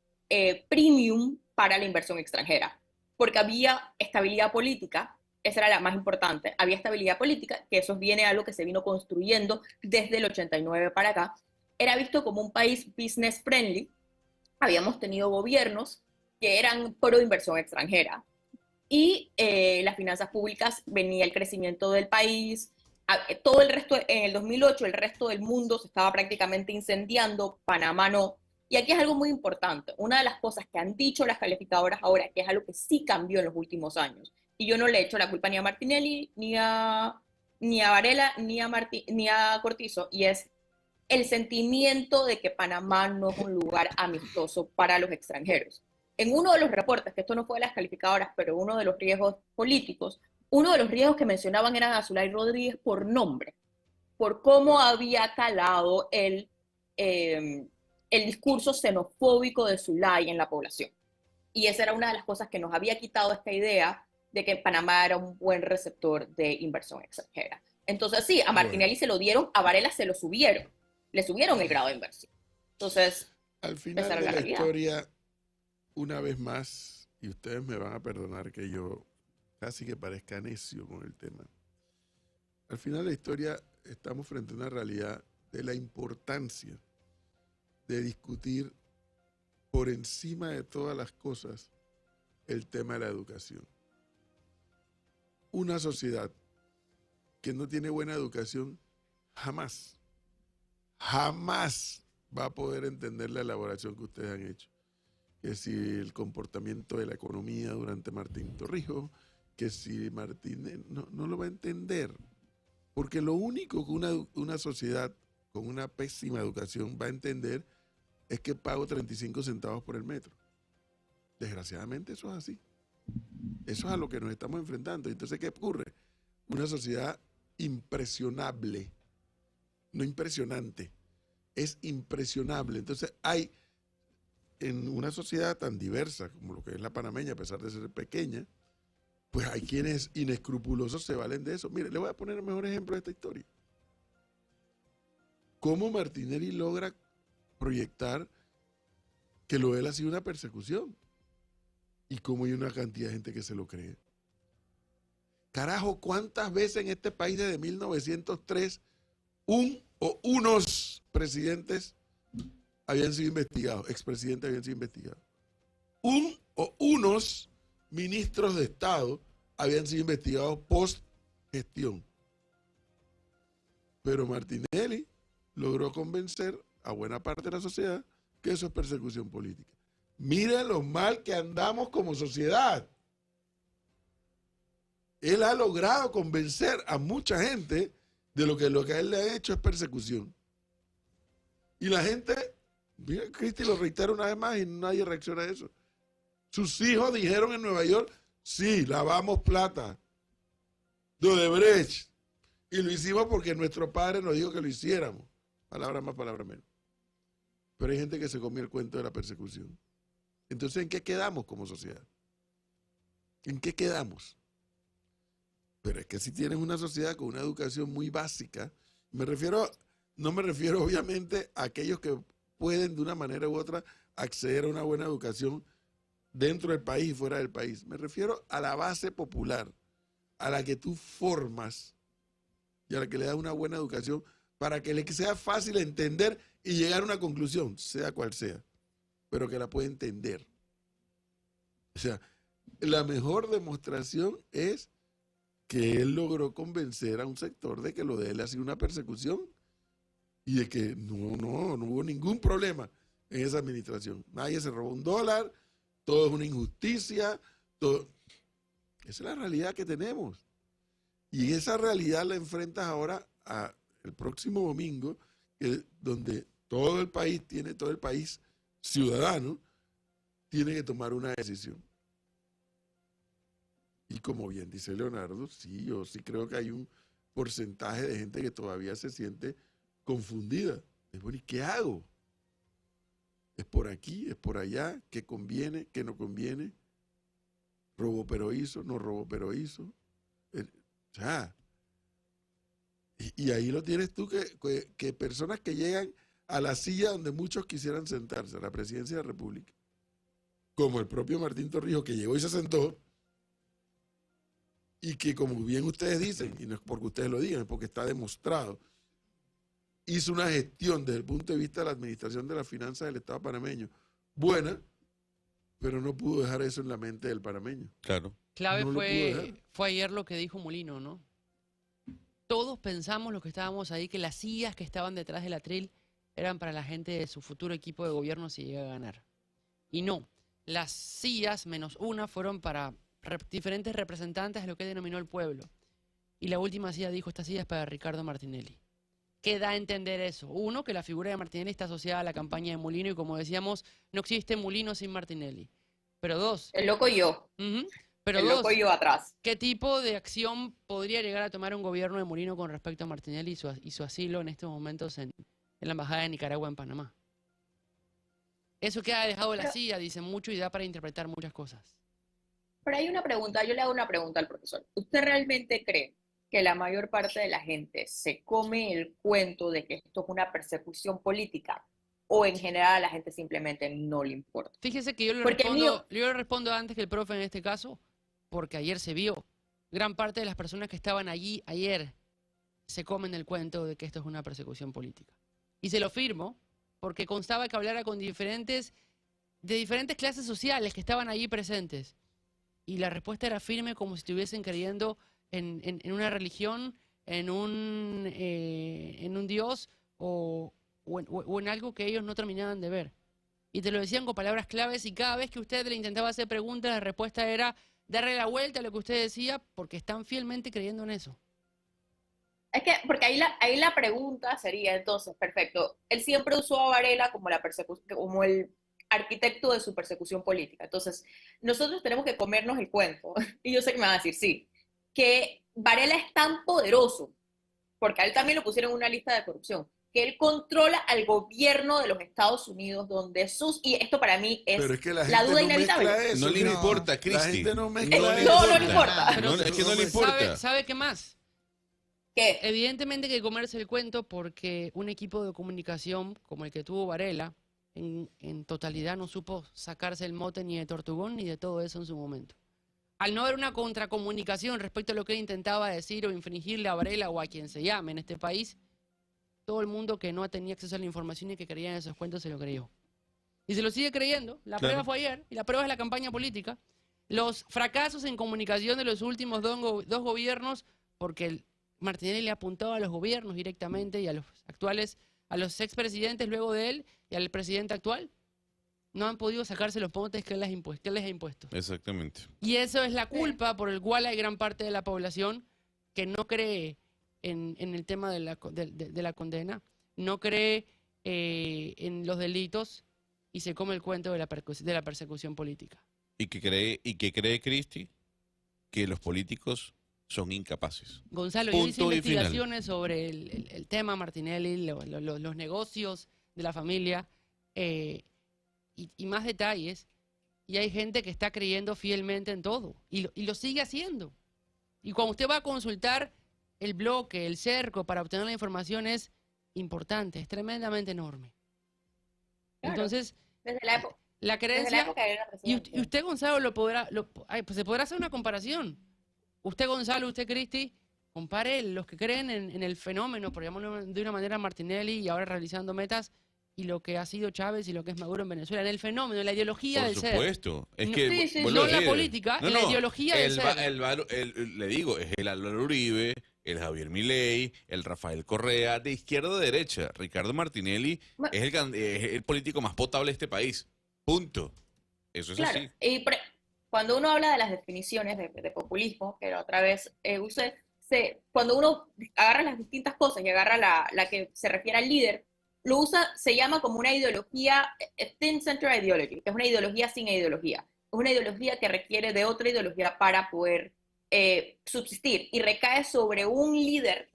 premium para la inversión extranjera, porque había estabilidad política, esa era la más importante, había estabilidad política, que eso viene a algo que se vino construyendo desde el 89 para acá, era visto como un país business friendly, habíamos tenido gobiernos que eran pro inversión extranjera, y las finanzas públicas, venía el crecimiento del país, todo el resto, en el 2008 el resto del mundo se estaba prácticamente incendiando, Panamá no, Y aquí es algo muy importante. Una de las cosas que han dicho las calificadoras ahora, que es algo que sí cambió en los últimos años, y yo no le echo la culpa ni a Martinelli, ni a Varela, ni a Cortizo, y es el sentimiento de que Panamá no es un lugar amistoso para los extranjeros. En uno de los reportes, que esto no fue de las calificadoras, pero uno de los riesgos políticos, uno de los riesgos que mencionaban era a Zulay Rodríguez por nombre, por cómo había calado el discurso xenofóbico de Zulay en la población. Y esa era una de las cosas que nos había quitado esta idea de que Panamá era un buen receptor de inversión extranjera. Entonces sí, a Martinelli se lo dieron, a Varela se lo subieron, le subieron el grado de inversión. Entonces, al final esa de era la realidad. historia, una vez más, y ustedes me van a perdonar que yo casi que parezca necio con el tema, al final de la historia estamos frente a una realidad de la importancia de discutir por encima de todas las cosas el tema de la educación. Una sociedad que no tiene buena educación jamás va a poder entender la elaboración que ustedes han hecho. Que si el comportamiento de la economía durante Martín Torrijos, que si Martín no lo va a entender. Porque lo único que una sociedad con una pésima educación va a entender es que pago 35 centavos por el metro. Desgraciadamente eso es así. Eso es a lo que nos estamos enfrentando. Entonces, ¿qué ocurre? Una sociedad impresionable. No impresionante. Es impresionable. Entonces, hay en una sociedad tan diversa como lo que es la panameña, a pesar de ser pequeña, pues hay quienes inescrupulosos se valen de eso. Mire, le voy a poner el mejor ejemplo de esta historia. ¿Cómo Martinelli logra proyectar que lo de él ha sido una persecución? Y cómo hay una cantidad de gente que se lo cree. Carajo, ¿cuántas veces en este país desde 1903 unos presidentes habían sido investigados, expresidentes habían sido investigados? Unos ministros de Estado habían sido investigados post-gestión. Pero Martinelli logró convencer a buena parte de la sociedad que eso es persecución política. Miren lo mal que andamos como sociedad. Él ha logrado convencer a mucha gente de lo que a él le ha hecho es persecución. Y la gente, mira, Cristi lo reitero una vez más y nadie reacciona a eso. Sus hijos dijeron en Nueva York, sí, lavamos plata de Odebrecht. Y lo hicimos porque nuestro padre nos dijo que lo hiciéramos. Palabra más, palabra menos. Pero hay gente que se comió el cuento de la persecución. Entonces, ¿en qué quedamos como sociedad? ¿En qué quedamos? Pero es que si tienes una sociedad con una educación muy básica, no me refiero obviamente a aquellos que pueden de una manera u otra acceder a una buena educación dentro del país y fuera del país. Me refiero a la base popular, a la que tú formas y a la que le das una buena educación para que le sea fácil entender y llegar a una conclusión, sea cual sea, pero que la pueda entender. O sea, la mejor demostración es que él logró convencer a un sector de que lo de él ha sido una persecución y de que no hubo ningún problema en esa administración. Nadie se robó $1, todo es una injusticia, todo. Esa es la realidad que tenemos. Y esa realidad la enfrentas ahora el próximo domingo, donde todo el país ciudadano tiene que tomar una decisión. Y como bien dice Leonardo, sí, yo sí creo que hay un porcentaje de gente que todavía se siente confundida. Es bueno, ¿y qué hago? ¿Es por aquí? ¿Es por allá? ¿Qué conviene? ¿Qué no conviene? ¿Robo pero hizo? ¿No robo pero hizo? Y ahí lo tienes tú, que personas que llegan a la silla donde muchos quisieran sentarse, a la presidencia de la República, como el propio Martín Torrijos, que llegó y se sentó, y que, como bien ustedes dicen, y no es porque ustedes lo digan, es porque está demostrado, hizo una gestión desde el punto de vista de la administración de las finanzas del Estado panameño buena, pero no pudo dejar eso en la mente del panameño. Claro. Clave No lo pudo dejar. fue ayer lo que dijo Molino, ¿no? Todos pensamos, los que estábamos ahí, que las sillas que estaban detrás del atril eran para la gente de su futuro equipo de gobierno si llega a ganar. Y no, las sillas menos una fueron para diferentes representantes de lo que denominó el pueblo. Y la última silla dijo, esta silla es para Ricardo Martinelli. ¿Qué da a entender eso? Uno, que la figura de Martinelli está asociada a la campaña de Mulino y como decíamos, no existe Mulino sin Martinelli. Pero dos... El loco y yo. Pero El dos, loco y yo atrás. ¿qué tipo de acción podría llegar a tomar un gobierno de Mulino con respecto a Martinelli y su asilo en estos momentos en la Embajada de Nicaragua en Panamá? Eso que ha dejado la silla dice mucho y da para interpretar muchas cosas. Pero hay una pregunta, yo le hago una pregunta al profesor. ¿Usted realmente cree que la mayor parte de la gente se come el cuento de que esto es una persecución política o en general a la gente simplemente no le importa? Fíjese que yo le respondo antes que el profe en este caso, porque ayer se vio. Gran parte de las personas que estaban allí ayer se comen el cuento de que esto es una persecución política. Y se lo firmo porque constaba que hablara con de diferentes clases sociales que estaban allí presentes. Y la respuesta era firme como si estuviesen creyendo en una religión, en un Dios o en algo que ellos no terminaban de ver. Y te lo decían con palabras claves y cada vez que usted le intentaba hacer preguntas, la respuesta era darle la vuelta a lo que usted decía porque están fielmente creyendo en eso. Es que, porque ahí la pregunta sería entonces, perfecto, él siempre usó a Varela como el arquitecto de su persecución política. Entonces, nosotros tenemos que comernos el cuento, y yo sé que me van a decir, sí, que Varela es tan poderoso, porque a él también lo pusieron en una lista de corrupción, que él controla al gobierno de los Estados Unidos, donde y esto para mí es, la duda inevitable. No le importa, Cristi. La gente no mezcla no le importa. Es que no le importa. ¿Sabe qué más? ¿Qué? Evidentemente que comerse el cuento porque un equipo de comunicación como el que tuvo Varela, en totalidad no supo sacarse el mote ni de Tortugón ni de todo eso en su momento. Al no haber una contracomunicación respecto a lo que él intentaba decir o infringirle a Varela o a quien se llame en este país, todo el mundo que no tenía acceso a la información y que creía en esos cuentos se lo creyó. Y se lo sigue creyendo. La prueba fue ayer y la prueba es la campaña política. Los fracasos en comunicación de los últimos dos gobiernos, porque Martinelli le apuntaba a los gobiernos directamente y a los actuales, a los expresidentes luego de él y al presidente actual, no han podido sacarse los pontes que él les ha impuesto. Exactamente. Y eso es la culpa por el cual hay gran parte de la población que no cree en el tema de la condena, no cree en los delitos y se come el cuento de la persecución política. Y que cree Cristi que los políticos son incapaces. Gonzalo, yo hice investigaciones sobre el tema Martinelli, los negocios de la familia y más detalles. Y hay gente que está creyendo fielmente en todo y lo sigue haciendo. Y cuando usted va a consultar el bloque, el cerco para obtener la información es importante, es tremendamente enorme. Claro, entonces, desde la creencia... desde la época de la presidencia. Y usted, Gonzalo, pues se podrá hacer una comparación. Usted, Gonzalo, usted, Cristi, compare los que creen en el fenómeno, por llamarlo de una manera Martinelli y ahora realizando metas, y lo que ha sido Chávez y lo que es Maduro en Venezuela, en el fenómeno, en la ideología del ser. Por supuesto. Es No, que, no la política, en la ideología del ser. Le digo, es el Álvaro Uribe, el Javier Milei, el Rafael Correa, de izquierda a derecha. Ricardo Martinelli es el político más potable de este país. Punto. Eso es así. Y cuando uno habla de las definiciones de populismo, que otra vez cuando uno agarra las distintas cosas y agarra la que se refiere al líder, se llama como una ideología, thin center ideology, que es una ideología sin ideología. Es una ideología que requiere de otra ideología para poder subsistir y recae sobre un líder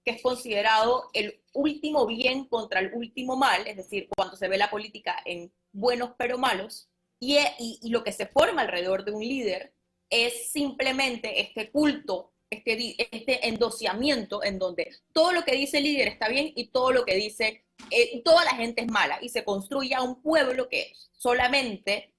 que es considerado el último bien contra el último mal, es decir, cuando se ve la política en buenos pero malos, y lo que se forma alrededor de un líder es simplemente este culto, este endosamiento en donde todo lo que dice el líder está bien y todo lo que dice, toda la gente es mala, y se construye a un pueblo que solamente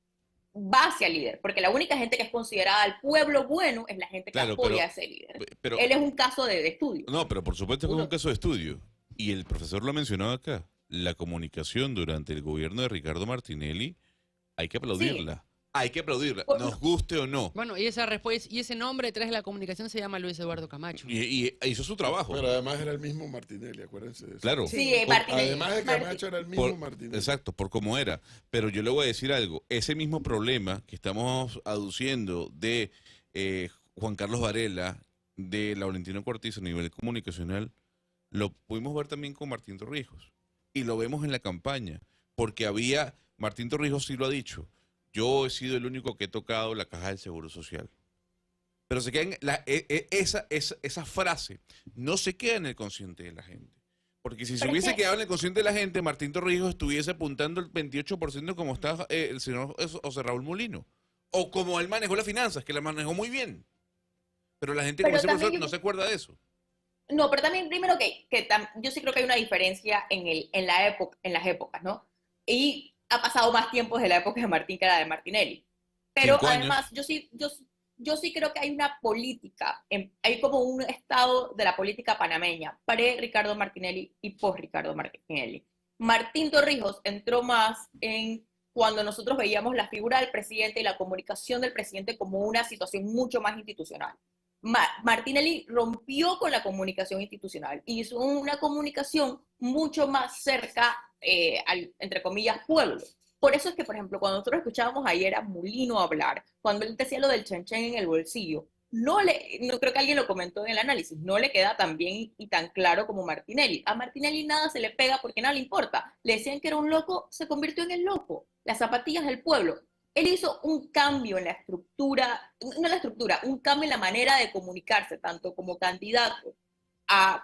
va hacia el líder, porque la única gente que es considerada el pueblo bueno es la gente que apoya a ese líder. Él es un caso de estudio. No, pero por supuesto que es un caso de estudio. Y el profesor lo ha mencionado acá. La comunicación durante el gobierno de Ricardo Martinelli hay que aplaudirla. Sí. hay que aplaudirla, Por- nos guste o no. Bueno, y esa respuesta y ese nombre detrás de la comunicación se llama Luis Eduardo Camacho. Y hizo su trabajo. Pero además era el mismo Martinelli, acuérdense de eso. Claro. Sí, Por- Martinelli. Además de Camacho era el mismo Martinelli. Exacto, por cómo era. Pero yo le voy a decir algo. Ese mismo problema que estamos aduciendo de Juan Carlos Varela, de Laurentino Cortizo a nivel comunicacional, lo pudimos ver también con Martín Torrijos. Y lo vemos en la campaña. Porque Martín Torrijos sí lo ha dicho, yo he sido el único que he tocado la caja del Seguro Social. Pero se queda esa frase no se queda en el consciente de la gente. Porque si se Pero es hubiese que- quedado en el consciente de la gente, Martín Torrijos estuviese apuntando el 28% como está el señor José Raúl Molino. O como él manejó las finanzas, que la manejó muy bien. Pero la gente, Pero como ese también profesor, no se acuerda de eso. No, pero también, primero yo sí creo que hay una diferencia en las épocas, ¿no? Y ha pasado más tiempo desde la época de Martín que la de Martinelli. Pero 5 años. además, yo sí creo que hay una política, hay como un estado de la política panameña, pre-Ricardo Martinelli y post-Ricardo Martinelli. Martín Torrijos entró más en cuando nosotros veíamos la figura del presidente y la comunicación del presidente como una situación mucho más institucional. Martinelli rompió con la comunicación institucional y hizo una comunicación mucho más cerca al, entre comillas, pueblo. Por eso es que, por ejemplo, cuando nosotros escuchábamos ayer a Molino hablar, cuando él decía lo del chenchen en el bolsillo, no creo que alguien lo comentó en el análisis, no le queda tan bien y tan claro como Martinelli. A Martinelli nada se le pega porque nada le importa. Le decían que era un loco, se convirtió en el loco. Las zapatillas del pueblo. Él hizo un cambio en la estructura, no en la estructura, un cambio en la manera de comunicarse, tanto como candidato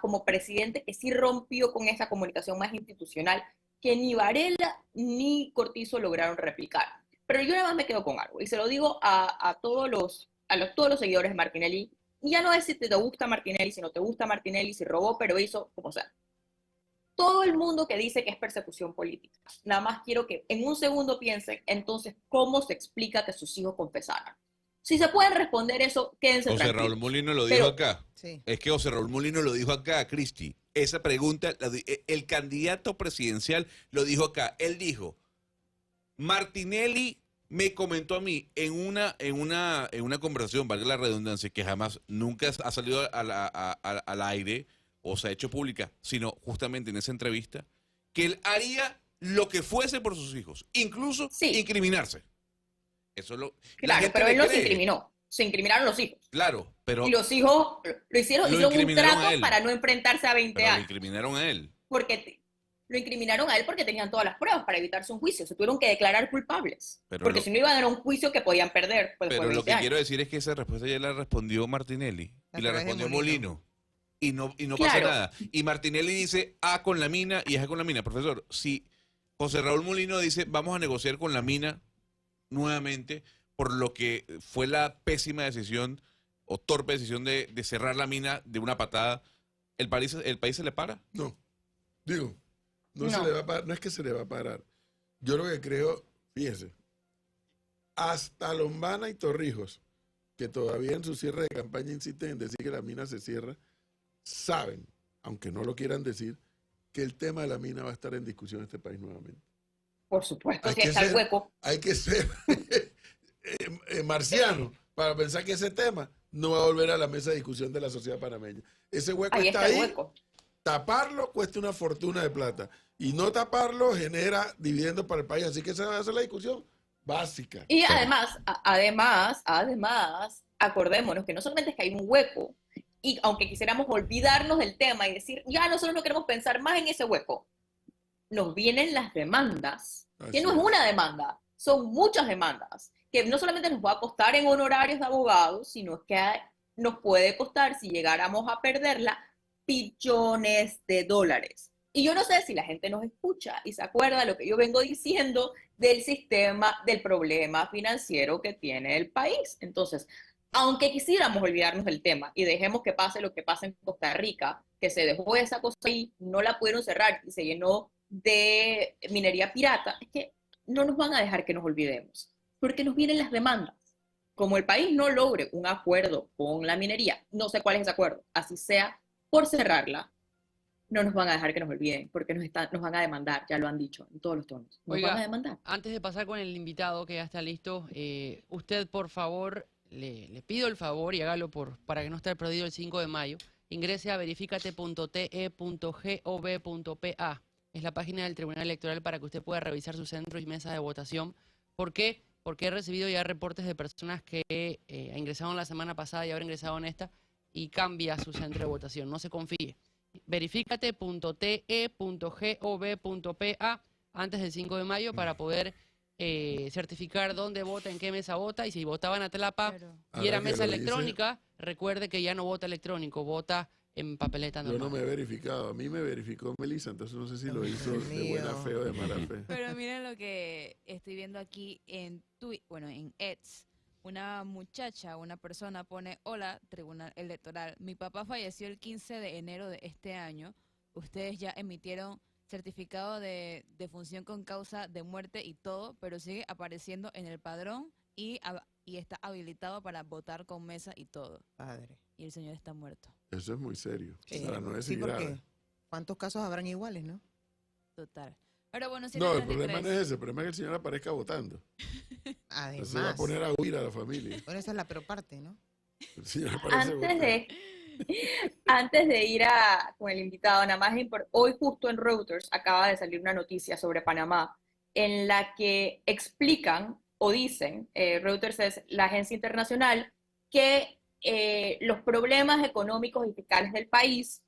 como presidente, que sí rompió con esa comunicación más institucional que ni Varela ni Cortizo lograron replicar. Pero yo nada más me quedo con algo, y se lo digo a todos los seguidores de Martinelli, y ya no es si te gusta Martinelli, si no te gusta Martinelli, si robó, pero hizo, como sea. Todo el mundo que dice que es persecución política, nada más quiero que en un segundo piensen, entonces, ¿cómo se explica que sus hijos confesaran? Si se pueden responder eso, quédense José tranquilos. Raúl Molino lo dijo acá. Sí. Es que José Raúl Molino lo dijo acá, Cristi. Esa pregunta, el candidato presidencial lo dijo acá. Él dijo, Martinelli me comentó a mí en una conversación, valga la redundancia, que jamás, nunca ha salido al aire o se ha hecho pública, sino justamente en esa entrevista, que él haría lo que fuese por sus hijos, incluso Sí. incriminarse. Eso la Claro, gente pero le él no se cree. incriminó, se incriminaron los hijos. Claro, pero Y los hijos lo hicieron un incriminaron a trato él. para no enfrentarse a 20 pero lo años. incriminaron a él. Lo incriminaron a él porque tenían todas las pruebas para evitarse un juicio. Se tuvieron que declarar culpables. Pero porque lo- si no iban a un juicio que podían perder pues, Pero por lo 20 que años. quiero decir es que esa respuesta ya la respondió Martinelli A y la través de respondió Molino. Molino. Y no pasa Claro. nada. Y Martinelli dice A con la mina y es A con la mina. Profesor, si José Raúl Molino dice vamos a negociar con la mina nuevamente por lo que fue la pésima decisión o torpe decisión de cerrar la mina de una patada, ¿el país se le para? No. Digo, no, No. se le va a parar, no es que se le va a parar. Yo lo que creo, fíjese, hasta Lombana y Torrijos, que todavía en su cierre de campaña insisten en decir que la mina se cierra, saben, aunque no lo quieran decir, que el tema de la mina va a estar en discusión en este país nuevamente. Por supuesto, Hay si que está el ser- hueco. Hay que ser marciano para pensar que ese tema no va a volver a la mesa de discusión de la sociedad panameña. Ese hueco Ahí está está el ahí. hueco. Taparlo cuesta una fortuna de plata y no taparlo genera dividendos para el país. Así que esa va a ser la discusión básica. Y además, acordémonos que no solamente es que hay un hueco, y aunque quisiéramos olvidarnos del tema y decir, ya nosotros no queremos pensar más en ese hueco, nos vienen las demandas, que Así no es es. una demanda, son muchas demandas, que no solamente nos va a costar en honorarios de abogados, sino que nos puede costar, si llegáramos a perderla, billones de dólares. Y yo no sé si la gente nos escucha y se acuerda de lo que yo vengo diciendo del sistema, del problema financiero que tiene el país. Entonces, aunque quisiéramos olvidarnos del tema y dejemos que pase lo que pasa en Costa Rica, que se dejó esa cosa ahí, no la pudieron cerrar y se llenó de minería pirata, es que no nos van a dejar que nos olvidemos, porque nos vienen las demandas. Como el país no logre un acuerdo con la minería, no sé cuál es ese acuerdo, así sea por cerrarla, no nos van a dejar que nos olviden, porque nos van a demandar, ya lo han dicho en todos los tonos. Nos Oiga, van a demandar. Antes de pasar con el invitado que ya está listo, usted por favor, le pido el favor y hágalo para que no esté perdido el 5 de mayo, ingrese a verificate.te.gov.pa. Es la página del Tribunal Electoral para que usted pueda revisar sus centros y mesas de votación. ¿Por qué? Porque he recibido ya reportes de personas que ingresaron la semana pasada y ahora ingresaron en esta y cambia su centro de votación. No se confíe. Verificate.te.gov.pa antes del 5 de mayo para poder certificar dónde vota, en qué mesa vota, y si votaban a Tlapa Pero- y era Ahora que mesa lo dice, electrónica, recuerde que ya no vota electrónico, vota en papeleta Yo normal. no me he verificado. A mí me verificó Melissa, entonces no sé si lo hizo Dios de buena mío. fe o de mala fe. Pero miren lo que estoy viendo aquí en en X. Una muchacha, una persona pone: hola, Tribunal Electoral. Mi papá falleció el 15 de enero de este año. Ustedes ya emitieron certificado de defunción con causa de muerte y todo, pero sigue apareciendo en el padrón y está habilitado para votar con mesa y todo. Padre. Y el señor está muerto. Eso es muy serio. Para no Sí, decir porque grave. ¿cuántos casos habrán iguales, no? Total. Pero bueno, No, el problema no es ese. El problema es que el señor aparezca votando. Además. Se va a poner a huir a la familia. Bueno, esa es la peor parte, ¿no? El señor aparece Antes de ir con el invitado, nada más hoy justo en Reuters acaba de salir una noticia sobre Panamá en la que explican o dicen, Reuters es la agencia internacional, que los problemas económicos y fiscales del país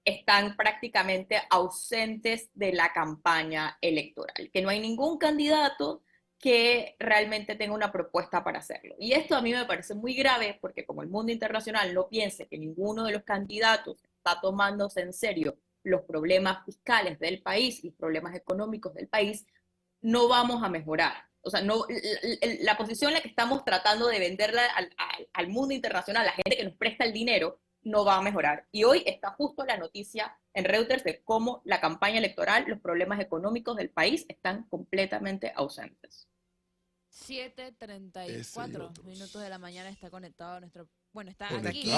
están prácticamente ausentes de la campaña electoral, que no hay ningún candidato que realmente tenga una propuesta para hacerlo. Y esto a mí me parece muy grave porque como el mundo internacional no piense que ninguno de los candidatos está tomándose en serio los problemas fiscales del país y los problemas económicos del país, no vamos a mejorar. O sea, no, la posición en la que estamos tratando de venderla al mundo internacional, a la gente que nos presta el dinero, no va a mejorar. Y hoy está justo la noticia en Reuters de cómo la campaña electoral, los problemas económicos del país están completamente ausentes. 7:34 otros. minutos de la mañana está conectado nuestro... Bueno, está Conectado. aquí.